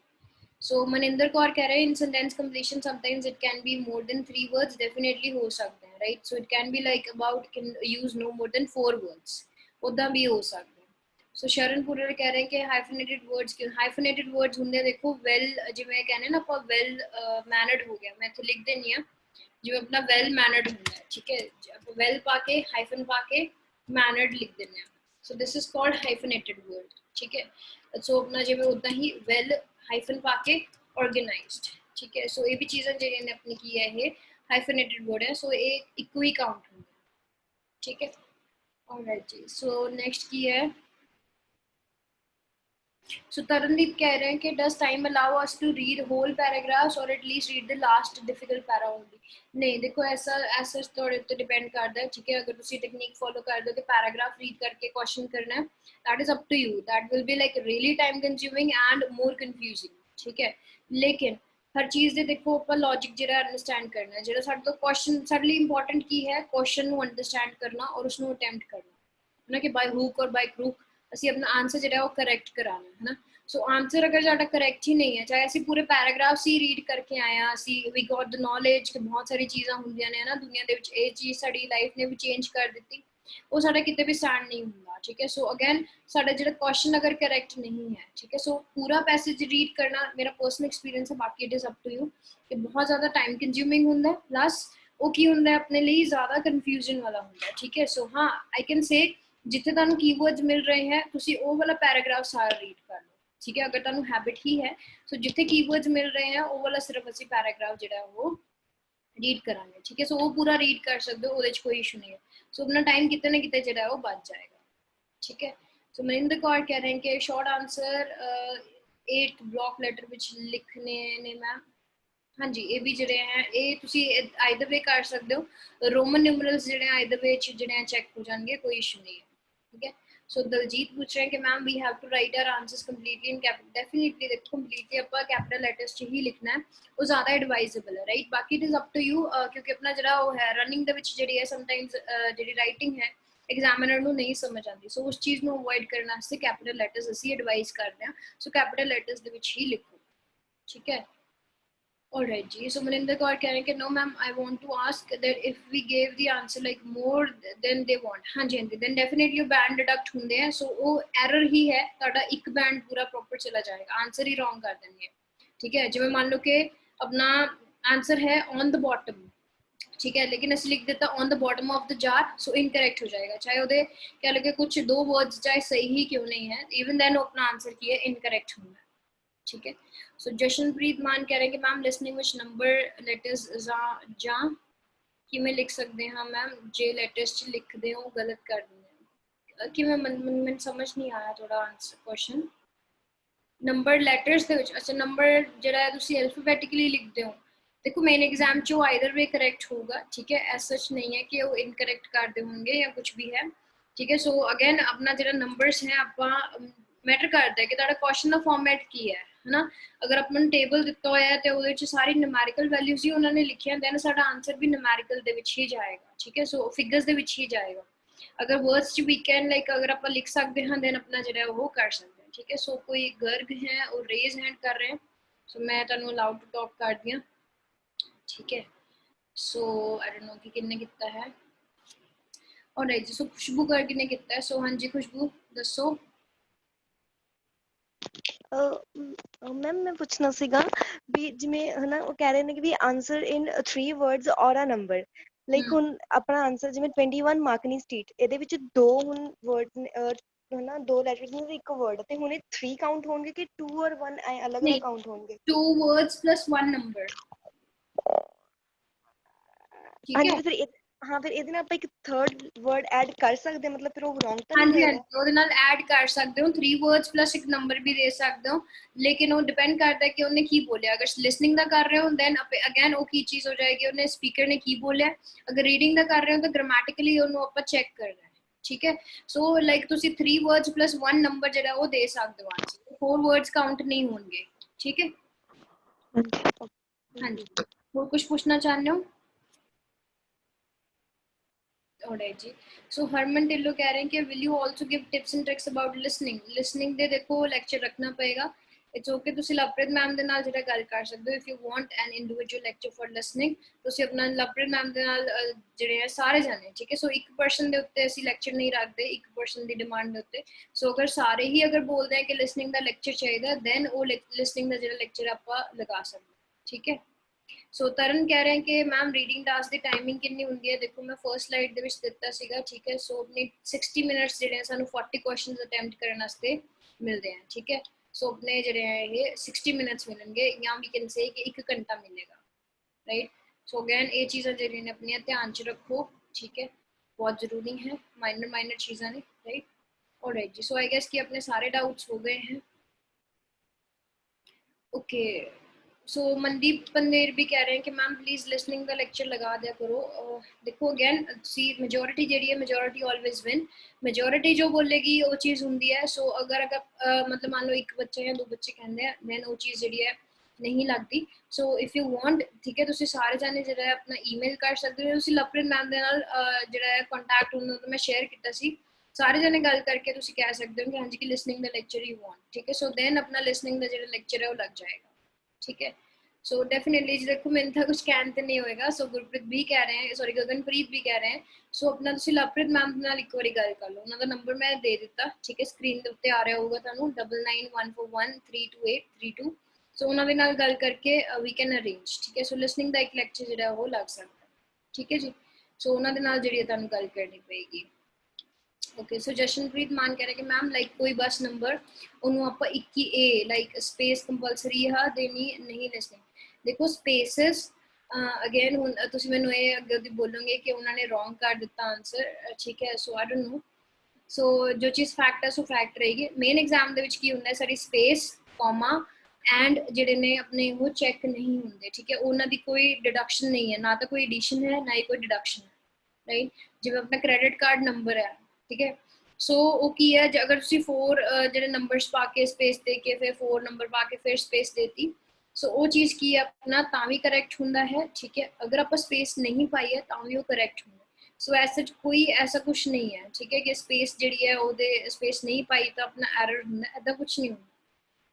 ਸੋ ਮਨਿੰਦਰ ਕੌਰ ਕਹਿ ਰਹੇ in sentence completion sometimes it can be more than 3 words, definitely ਹੋ ਸਕਦਾ ਹੈ, right. So it can be like about can use no more than 4 words, ਉਦਾਂ ਵੀ ਹੋ ਸਕਦਾ। ਸੋ ਸ਼ਰਨ ਪੁਰਰ ਕਹਿ ਰਹੇ ਕਿ ਹਾਈਫਨੇਟਿਡ ਵਰਡਸ, ਕਿਉਂ ਹਾਈਫਨੇਟਿਡ ਵਰਡਸ ਹੁੰਦੇ, ਦੇਖੋ ਵੈਲ ਜਿਵੇਂ ਕਹਿੰਦੇ ਨਾ ਆਪਾਂ ਵੈਲ ਮੈਨਰਡ ਹੋ ਗਿਆ, ਮੈਂ ਇੱਥੇ ਲਿਖ ਦਿੰਦੀ ਹਾਂ ਜਿਵੇਂ ਆਪਣਾ ਵੈਲ ਮੈਨਰਡ ਹੁੰਦਾ ਹੈ, ਠੀਕ ਹੈ। ਆਪਾਂ ਵੈਲ ਪਾ ਕੇ ਹਾਈਫਨ ਪਾ ਕੇ ਮੈਨਰਡ ਲਿਖ ਦਿੰਦੇ ਹਾਂ, ਸੋ ਦਿਸ ਇਜ਼ ਕਾਲਡ ਹਾਈਫਨੇਟਿਡ ਵਰਡ, ਠੀਕ ਹੈ। ਸੋ ਆਪਣਾ ਜਿਵੇਂ ਉਦਾਂ ਹੀ ਵੈਲ ਹਾਈਫਨ ਪਾ ਕੇ ਆਰਗੇਨਾਈਜ਼ਡ, ਠੀਕ ਹੈ। ਸੋ ਇਹ ਵੀ ਚੀਜ਼ਾਂ ਜਿਹੜੀਆਂ ਨੇ ਆਪਣੀ ਕੀ ਹੈ ਇਹ ਹਾਈਫਨੇਟਿਡ ਵਰਡ ਹੈ, ਸੋ ਇਹ ਇੱਕੋ ਹੀ ਕਾਊਂਟ ਹੁੰਦਾ, ਠੀਕ ਹੈ। ऑलराइट जी। सो नेक्स्ट की है, so Tarandeep कह रहे हैं कि does time allow us to read whole paragraphs or at least read the last difficult para only? नहीं, देखो ऐसा ऐसा थोड़े तो डिपेंड करता है, ठीक है। अगर तुसी टेक्निक फॉलो कर दो कि पैराग्राफ रीड करके क्वेश्चन करना है, that is up to you, that will be like really time consuming and more confusing, ठीक है। लेकिन हर चीज़ ਦੇ ਦੇਖੋ ਆਪਾਂ ਲੌਜਿਕ ਜਿਹੜਾ ਅੰਡਰਸਟੈਂਡ ਕਰਨਾ ਹੈ, ਜਿਹੜਾ ਸਾਡੇ ਤੋਂ ਕੁਐਸਚਨ ਸਾਡੇ ਲਈ ਇੰਪੋਰਟੈਂਟ ਕੀ ਹੈ, ਕੁਐਸਚਨ ਨੂੰ ਅੰਡਰਸਟੈਂਡ ਕਰਨਾ ਔਰ ਉਸ ਨੂੰ ਅਟੈਂਪਟ ਕਰਨਾ ਹੈ ਨਾ, ਕਿ ਬਾਈ ਹੁਕ ਔਰ ਬਾਈ ਕਰੂਕ ਅਸੀਂ ਆਪਣਾ ਆਨਸਰ ਜਿਹੜਾ ਉਹ ਕਰੈਕਟ ਕਰਾਣਾ ਹੈ ਨਾ। ਸੋ ਆਨਸਰ ਅਗਰ ਸਾਡਾ ਕਰੈਕਟ ਹੀ ਨਹੀਂ ਹੈ, ਚਾਹੇ ਅਸੀਂ ਪੂਰੇ ਪੈਰਾਗ੍ਰਾਫਸ ਹੀ ਰੀਡ ਕਰਕੇ ਆਏ ਹਾਂ, ਅਸੀਂ ਵੀ ਗॉट ਦ ਨੌਲੇਜ ਕਿ ਬਹੁਤ ਸਾਰੀ ਚੀਜ਼ਾਂ ਹੁੰਦੀਆਂ ਨੇ ਨਾ ਦੁਨੀਆ ਦੇ ਵਿੱਚ, ਇਹ ਚੀਜ਼ ਸਾਡੀ ਲਾਈਫ ਨੇ ਵੀ ਚੇਂਜ ਕਰ ਦਿੱਤੀ, ਉਹ ਸਾਡਾ ਕਿਤੇ ਵੀ ਸਟੈਂਡ ਨਹੀਂ ਹੁੰਦਾ, ਠੀਕ ਹੈ। ਸੋ ਅਗੇਨ ਸਾਡਾ ਜਿਹੜਾ ਕੁਐਸਚਨ ਅਗਰ ਕਰੈਕਟ ਨਹੀਂ ਹੈ, ਠੀਕ ਹੈ, ਸੋ ਪੂਰਾ ਪੈਸੇਜ ਰੀਡ ਕਰਨਾ ਮੇਰਾ ਪਰਸਨਲ ਐਕਸਪੀਰੀਅੰਸ ਹੈ, ਬਾਕੀ it is up to you, ਕਿ ਬਹੁਤ ਜ਼ਿਆਦਾ ਟਾਈਮ ਕੰਜ਼ਿਊਮਿੰਗ ਹੁੰਦਾ, ਪਲੱਸ ਉਹ ਕੀ ਹੁੰਦਾ ਆਪਣੇ ਲਈ ਜ਼ਿਆਦਾ ਕਨਫਿਊਜ਼ਨ ਵਾਲਾ ਹੁੰਦਾ, ਠੀਕ ਹੈ। ਸੋ ਹਾਂ ਆਈ ਕੈਨ ਸੇ ਜਿੱਥੇ ਤੁਹਾਨੂੰ ਕੀਵਰਡਸ ਮਿਲ ਰਹੇ ਹੈ ਤੁਸੀਂ ਉਹ ਵਾਲਾ ਪੈਰਾਗ੍ਰਾਫ ਸਾਰਾ ਰੀਡ ਕਰ ਲਓ, ਠੀਕ ਹੈ। ਅਗਰ ਤੁਹਾਨੂੰ ਹੈਬਿਟ ਹੀ ਹੈ ਸੋ ਜਿੱਥੇ ਕੀਵਰਡਸ ਮਿਲ ਰਹੇ ਹੈ ਉਹ ਵਾਲਾ ਸਿਰਫ ਅਸੀਂ ਪੈਰਾਗ੍ਰਾਫ ਜਿਹੜਾ ਉਹ ਰੀਡ ਕਰਾਂਗੇ, ਠੀਕ ਹੈ। ਸੋ ਉਹ ਪੂਰਾ ਰੀਡ ਕਰ ਸਕਦੇ ਹੋ, ਉਹਦੇ 'ਚ ਕੋਈ ਇਸ਼ੂ ਨਹੀਂ ਹੈ। ਸੋ ਆਪਣਾ ਟਾਈਮ ਕਿਤੇ ਨਾ ਕਿਤੇ ਜਿਹੜਾ ਉਹ ਬਚ ਜਾਏਗਾ, ਠੀਕ ਹੈ। ਸੋ ਮਨਿੰਦਰ ਕੌਰ ਕਹਿ ਰਹੇ ਕਿ ਸ਼ਾਰਟ ਆਨਸਰ 8 ਬਲੌਕ ਲੈਟਰ ਵਿੱਚ ਲਿਖਣੇ ਨੇ ਮੈਮ, ਹਾਂਜੀ ਇਹ ਵੀ ਜਿਹੜੇ ਹੈ ਇਹ ਤੁਸੀਂ ਆਈਦਰ ਵੇ ਕਰ ਸਕਦੇ ਹੋ, ਰੋਮਨ ਨਿਊਮਰਲਸ ਜਿਹੜੇ ਆਈਦਰ ਵੇ ਜਿਹੜੇ ਚੈੱਕ ਹੋ ਜਾਣਗੇ, ਕੋਈ ਇਸ਼ੂ ਨਹੀਂ ਹੈ, ठीक है। सो दलजीत पूछ रहे हैं कि ma'am we have to write our answers completely in capital, definitely देखो कंप्लीटली ਆਪਾਂ कैपिटल लेटर्स ਚ ਹੀ ਲਿਖਣਾ ਹੈ, ਉਹ ਜ਼ਿਆਦਾ ਐਡਵਾਈਜ਼ੇਬਲ ਹੈ, ਰਾਈਟ। ਬਾਕੀ it is up to you, ਕਿਉਂਕਿ ਆਪਣਾ ਜਿਹੜਾ ਉਹ ਹੈ ਰਨਿੰਗ ਦੇ ਵਿੱਚ ਜਿਹੜੀ ਹੈ ਸਮਟਾਈਮਸ ਜਿਹੜੀ ਰਾਈਟਿੰਗ ਹੈ ਐਗਜ਼ਾਮੀਨਰ ਨੂੰ ਨਹੀਂ ਸਮਝ ਆਉਂਦੀ। ਸੋ ਉਸ ਚੀਜ਼ ਨੂੰ ਅਵੋਇਡ ਕਰਨ ਵਾਸਤੇ ਕੈਪੀਟਲ ਲੈਟਰਸ ਅਸੀਂ ਐਡਵਾਈਸ ਕਰਦੇ ਹਾਂ। ਸੋ ਕੈਪੀਟਲ ਲੈਟਰਸ ਦੇ ਵਿੱਚ ਹੀ ਲਿਖੋ, ਠੀਕ ਹੈ। Alright, Ji. So Maninder Kaur कह रहे हैं कि no ma'am, I want to ask that if we gave the answer like more than they want, हाँ जी हाँ जी, then definitely band deduct होंगे हैं, so वो error ही है, ताड़ा एक band पूरा proper चला जाएगा, answer ही wrong कर देंगे, ठीक है। जब मान लो कि अपना answer है on the bottom, ठीक है, लेकिन ऐसे लिख देता on the bottom of the jar, so incorrect हो जाएगा, चाहे उधे क्या लगे कुछ दो words चाहे सही ही क्यों नहीं है, even then वो अपना answer किए incorrect होगा, ठीक है। सो जशनप्रीत मान कह रहे हैं कि ma'am listening which number letters जा कि मैं लिख सकते हैं मैम जे लेटर्स च लिखदे हो गलत कर दिंदे कि मैं समझ नहीं आया थोड़ा आंसर क्वेश्चन। नंबर लेटर्स दे विच अच्छा नंबर जेड़ा है तुसी अल्फाबेटिकली लिखदे हो, देखो मेन एग्जाम च आइदर वे करेक्ट होगा, ठीक है, ऐसा सच नहीं है कि वो इनकरेक्ट कर दे होंगे या कुछ भी है, ठीक है। सो अगेन अपना जेड़ा नंबर्स है आपा मैटर करता है कि ताड़ा क्वेश्चन दा फॉर्मेट की है ना। अगर अपन टेबल दिता होया है ते ओदे च सारी न्यूमेरिकल वैल्यूज ही उन्होंने लिखी हैं, देन साडा आंसर भी न्यूमेरिकल दे विच ही जाएगा, ठीक है। सो फिगर्स दे विच ही जाएगा। अगर वर्ड्स च वी कैन लाइक अगर आप लिख सकते हैं देन अपना जेड़ा वो कर सकते हैं, ठीक है। सो कोई गर्ग है और रेज हैंड कर रहे हैं, सो मैं तुहानू अलाउड टू टॉक कर दियां, ठीक है। सो आई डोंट नो कि किन्ने कितना है। ऑलराइट जी, सो खुशबू गर्ग ने कितना है, सो हाँ जी खुशबू दसो। मैम मैं पूछना सीगा भी जिमें है ना वो कह रहे हैं कि भी आंसर इन 3 वर्ड्स और अ नंबर लाइक हुन अपना आंसर जिमें 21 मार्कनी स्ट्रीट ਇਹਦੇ ਵਿੱਚ ਦੋ ਹੁਣ वर्ड्स है ना दो लेटर्स ने एक वर्ड ਤੇ ਹੁਣੇ 3 काउंट होंगे कि 2 और 1 अलग अलग काउंट होंगे 2 words plus 1 number, ठीक हाँ है। जी फिर हाँ फिर ਇਹਦੇ ਨਾਲ ਆਪਾਂ ਇੱਕ ਥਰਡ ਵਰਡ ਐਡ ਕਰ ਸਕਦੇ ਹਾਂ ਮਤਲਬ ਫਿਰ ਉਹ ਰੋਂਗ ਤਾਂ हाँ ਨਹੀਂ जी हाँ ਹੋਏਗਾ जी, ਉਹਦੇ ਨਾਲ ऐड कर सकते हो 3 words plus एक नंबर भी दे सकते हो, लेकिन वो डिपेंड करता है कि उन्हें की बोलिया। अगर लिसनिंग का कर रहे हो देन अगेन वो की चीज हो जाएगी उन्हें स्पीकर ने की बोलिया, अगर रीडिंग का कर रहे हो तो ग्रामेटिकली उन्होंने ਆਪਾਂ चेक करना है, ठीक है। सो लाइक ਤੁਸੀਂ 3 words plus 1 number ਜਿਹੜਾ ਉਹ ਦੇ ਸਕਦੇ ਹੋ आंसर, 4 words काउंट नहीं होंगे, ठीक है। हाँ जी, और कुछ पूछना चाहते हो? ऑलराइट जी। सो हरमन ढिल्लो कह रहे हैं कि will you also give tips and tricks about listening they देखो लेक्चर रखना पएगा। इट्स ओके ਤੁਸੀਂ ਲਵਪ੍ਰੀਤ ਮੈਮ ਦੇ ਨਾਲ ਜਿਹੜਾ ਗੱਲ ਕਰ ਸਕਦੇ ਹੋ, if you want an individual lecture for listening ਤੁਸੀਂ ਆਪਣਾ ਲਵਪ੍ਰੀਤ ਮੈਮ ਦੇ ਨਾਲ ਜਿਹੜੇ ਆ ਸਾਰੇ ਜਾਣੇ, ਠੀਕ ਹੈ। ਸੋ ਇੱਕ ਪਰਸਨ ਦੇ ਉੱਤੇ ਅਸੀਂ ਲੈਕਚਰ ਨਹੀਂ ਰੱਖਦੇ, ਇੱਕ ਪਰਸਨ ਦੀ ਡਿਮਾਂਡ ਦੇ ਉੱਤੇ। ਸੋ ਅਗਰ ਸਾਰੇ ਹੀ ਅਗਰ ਬੋਲਦੇ ਆ ਕਿ ਲਿਸਨਿੰਗ ਦਾ ਲੈਕਚਰ ਚਾਹੀਦਾ ਦੈਨ ਉਹ ਲਿਸਨਿੰਗ ਦਾ ਜਿਹੜਾ ਲੈਕਚਰ ਆਪਾਂ ਲਗਾ ਸਕਦੇ, ਠੀਕ ਹੈ। सो तरन कह रहे हैं कि मैम रीडिंग टास्क की टाइमिंग कितनी होंगी है, देखो मैं फर्स्ट स्लाइड दे विच दिता सीगा, ठीक है। सो अपनी 60 मिनट्स जिहड़े सानू 40 क्वेश्चंस अटेम्प्ट करने वास्ते मिलते हैं, ठीक है। सो अपने जिहड़े हैं ये 60 मिनट्स मिलेंगे या वी कैन से कि 1 घंटा मिलेगा, राइट। सो अगेन ये चीज़ां जिहड़ियां ने अपने ध्यान च रखो, ठीक है, बहुत जरूरी है, माइनर चीज़ां ने, राइट। ऑलराइट जी, सो आई गेस कि अपने सारे डाउट्स हो गए हैं, ओके। सो मनदीप पंदेर भी कह रहे हैं कि मैम प्लीज़ लिसनिंग का लेक्चर लगा दिया करो। देखो अगेन सी मेजोरिटी जी है, मेजोरिटी ऑलवेज विन, मेजोरिटी जो बोलेगी वो चीज़ होंगी है। सो अगर मतलब मान लो एक बच्चा या 2 बच्चे कहते हैं दैन वो चीज़ जी है नहीं लगती। सो इफ यू वांट, ठीक है, तुसी सारे जाने जो है अपना ईमेल कर सकते हो, तुसी लवप्रीत मैम दे नाल जो है कॉन्टैक्ट उन्होंने मैं शेयर किया सी, सारे जने गल करके तुसी कह सकते हो कि हाँ जी कि लिसनिंग का लेक्चर ही वांट, ठीक है। सो दैन अपना लिसनिंग का जो लेक्चर है वो लग जाएगा, ठीक है। सो डेफिनेटली देखो मैंने था कुछ कहन तो नहीं होएगा। सो गुरप्रीत भी कह रहे हैं, सॉरी गगनप्रीत भी कह रहे हैं। सो अपना तुसी लवप्रीत मैम नाल एक बारी गल कर लो, उन्होंने नंबर मैं दे दिता, ठीक है, स्क्रीन के उत्ते आ रहा होगा तुहानू 9914132832। सो उन्होंने नाल गल करके वी कैन अरेंज, ठीक है। सो लिसनिंग का एक लैक्चर जो वो लग सकता है, ठीक है जी। सो उन्होंने नाल जिहड़ी तुहानू गल करनी पेगी, ओके। सो जशनप्रीत मान कह रहे कि मैम लाइक कोई बस नंबर उन्होंने आप 21A लाइक स्पेस कंपलसरी है देनी नहीं लिसनिंग। देखो स्पेसिस अगेन हुन तुसी मैनू ये अगे दी बोलोगे कि उन्होंने रॉन्ग कर दिता आंसर, ठीक है। सो आई डोंट नो, सो जो चीज़ फैक्ट है सो फैक्ट रहेगी। मेन एग्जाम दे विच की हुंदा है सारी स्पेस कॉमा एंड जिहड़े ने अपने वो चेक नहीं होंगे, ठीक है। उन्हां दी कोई डिडक्शन नहीं है, ना तो कोई एडिशन है ना ही कोई डिडक्शन है, राइट। जिवें अपना क्रेडिट कार्ड नंबर है, ठीक है। सो वो की है अगर तुसी 4 जिहड़े नंबर्स पा के स्पेस दे के फिर 4 नंबर पा के फिर स्पेस देती, सो वो चीज़ की है अपना तां भी करैक्ट हुंदा है, ठीक है। अगर आप स्पेस नहीं पाई है तां भी वो करैक्ट हुंदा। सो ऐसा कोई ऐसा कुछ नहीं है, ठीक है, कि स्पेस जिहड़ी है ओहदे स्पेस नहीं पाई तो अपना एरर हुंदा, ऐदा कुछ नहीं हुंदा,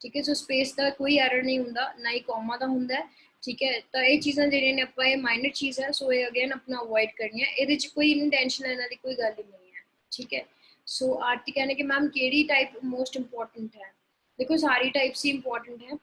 ठीक है। सो स्पेस का कोई एरर नहीं हुंदा, ना ही कॉमा का हुंदा है, ठीक है। तो ये चीज़ां जिहड़ियां ने आपां, ये माइनर चीज़ है, सो ये अगेन अपना अवॉइड करनी है, इहदे च कोई इंटेंशन लैण वाली कोई गल ही नहीं है, ठीक है। सो आरती कहने कि मैम केड़ी टाइप मोस्ट इंपॉर्टेंट है, देखो सारी टाइप्स ही इंपॉर्टेंट है,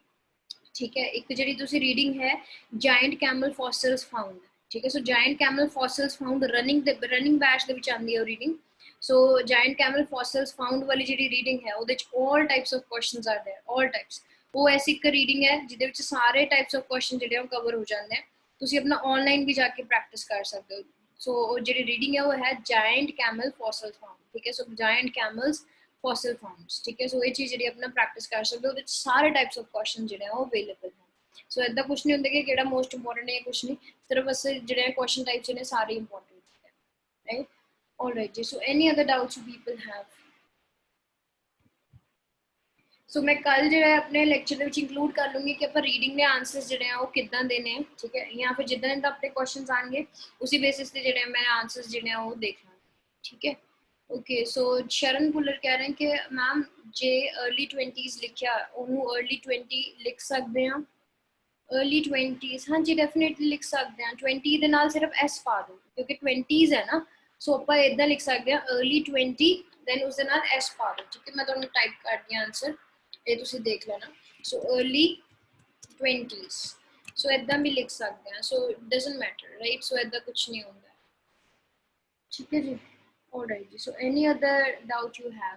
ठीक है। एक जिहड़ी तुसी रीडिंग है जायंट कैमल फॉसिल्स फाउंड, ठीक है। So giant camel fossils found running batch दे विच आंदी है reading. So giant camel fossils found वाली जिहड़ी रीडिंग है ओहदे च all types of questions are there, all types. वो ऐसी एक रीडिंग है जिहदे विच सारे टाइप्स ऑफ क्वेश्चन जिहड़े हैं कवर हो जाते हैं, तुसी अपना ऑनलाइन भी जाके प्रैक्टिस कर सकते हो। सो जिहड़ी रीडिंग है वो है जायंट कैमल फॉसिल्स फाउंड, ठीक है। So giant camels fossil founts, ठीक है। सो ये चीज़ जिहड़ी अपना प्रैक्टिस कर सकते हो, सारे टाइप्स ऑफ क्वेश्चन जिहड़े हैं वो अवेलेबल हैं। सो ऐसा कुछ नहीं होंदा कि केड़ा मोस्ट इंपॉर्टेंट है, कुछ नहीं, सिर्फ बस जिहड़े क्वेश्चन टाइप्स ने सारे इंपॉर्टेंट है, राइट। ऑलराइट जी, so any other doubts people have? So मैं कल जो है अपने लेक्चर ਦੇ ਵਿੱਚ इंक्लूड कर लूँगी कि आप रीडिंग के आंसर्स जो हैं वो कितना देने हैं, ठीक है, या फिर जितना दिन अपने क्वेश्चंस आएंगे उसी बेसिस पे जो मैं आंसर्स जो हैं वो देख लूँगी, ठीक है। ओके, सो शरण भुल्लर कह रहे हैं कि मैम जे अर्ली 20s लिखिया ਉਹਨੂੰ अर्ली 20 लिख सकते हैं, अर्ली 20s, हाँ जी डेफिनेटली लिख सकते हैं। 20 ਦੇ ਨਾਲ सिर्फ एस पा दो क्योंकि 20s है ना, सो ਆਪਾਂ ਇਦਾਂ लिख सकते हैं अर्ली 20 देन ਉਸ ਦੇ ਨਾਲ एस पा दो, ठीक है। मैं ਤੁਹਾਨੂੰ टाइप करती हूँ आंसर, ये तुसी देख लेना। सो अर्ली 20s, सो इदां भी लिख सकते हैं, so doesn't matter, right. So इदां कुछ नहीं होता, ठीक है जी। ऑलराइट जी, so any other doubt you have?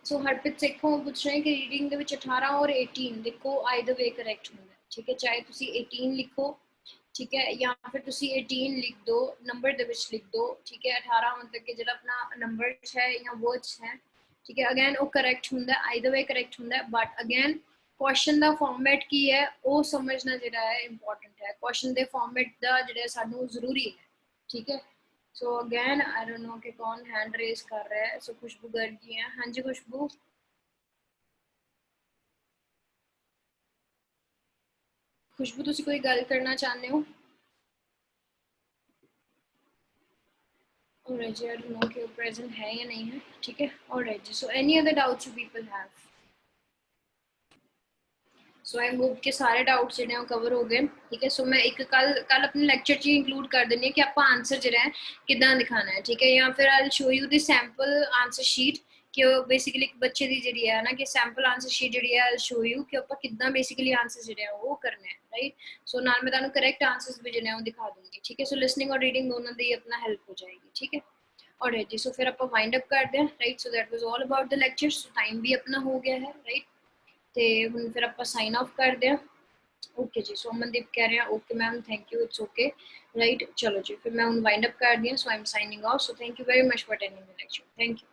So Harpreet Sekhon पूछ रहे हैं कि रीडिंग ਦੇ ਵਿੱਚ 18 और 18 देखो आइदर वे करेक्ट होंगे, ठीक है। चाहे तुसी 18 लिखो, ठीक है, या फिर तुसी 18 लिख दो, नंबर ਦੇ ਵਿੱਚ लिख दो, ठीक है। 18 मतलब कि ਜਿਹੜਾ अपना नंबर है या वर्ड्स है, ठीक है, अगेन वो करेक्ट होंगे, आइदर वे करेक्ट होंगे, बट अगेन क्वेश्चन का फॉर्मेट की है वो समझना जो है इंपॉर्टेंट है, क्वेश्चन के फॉर्मेट का जो सानू जरूरी है, ठीक है। So again I don't know कि कौन हैंड रेज कर रहा है। सो खुशबू गर्ग जी हैं, हाँ जी खुशबू। खुशबू तुसी कोई गल करना चाहते हो? ऑलराइट जी, आई डोंट नो कि वो प्रेजेंट है या नहीं है, ठीक है। ऑलराइट जी, so any other doubts you people have? So I hope कि सारे डाउट्स जो कवर हो गए, ठीक है। सो मैं एक कल अपने लेक्चर च इंक्लूड कर देनी है कि आप आंसर जो है कितना दिखाना है, ठीक है, या फिर I show you the sample answer sheet कि बेसिकली बच्चे की जी है ना कि सैंपल आंसर शीट जी है आई शो यू कि आप कितना बेसिकली आंसर जो वो करने हैं, राइट। सो नाल मैं तुहानू करैक्ट आंसर्स भी जो दिखा दूंगी, ठीक है। सो लिसनिंग और रीडिंग दोनों की अपना हेल्प हो जाएगी, ठीक है। और जी, सो फिर आप वाइंड अप करते हैं, right. So that was all about the lecture. So time भी अपना हो गया है, राइट। तो हम फिर आप साइन ऑफ करते हैं। ओके जी, सो अमनदीप कह रहे हैं okay ma'am thank you, it's okay, right. चलो जी, फिर मैं वाइंड अप कर दिया। So I am signing off. So thank you very much for attending the lecture, thank you.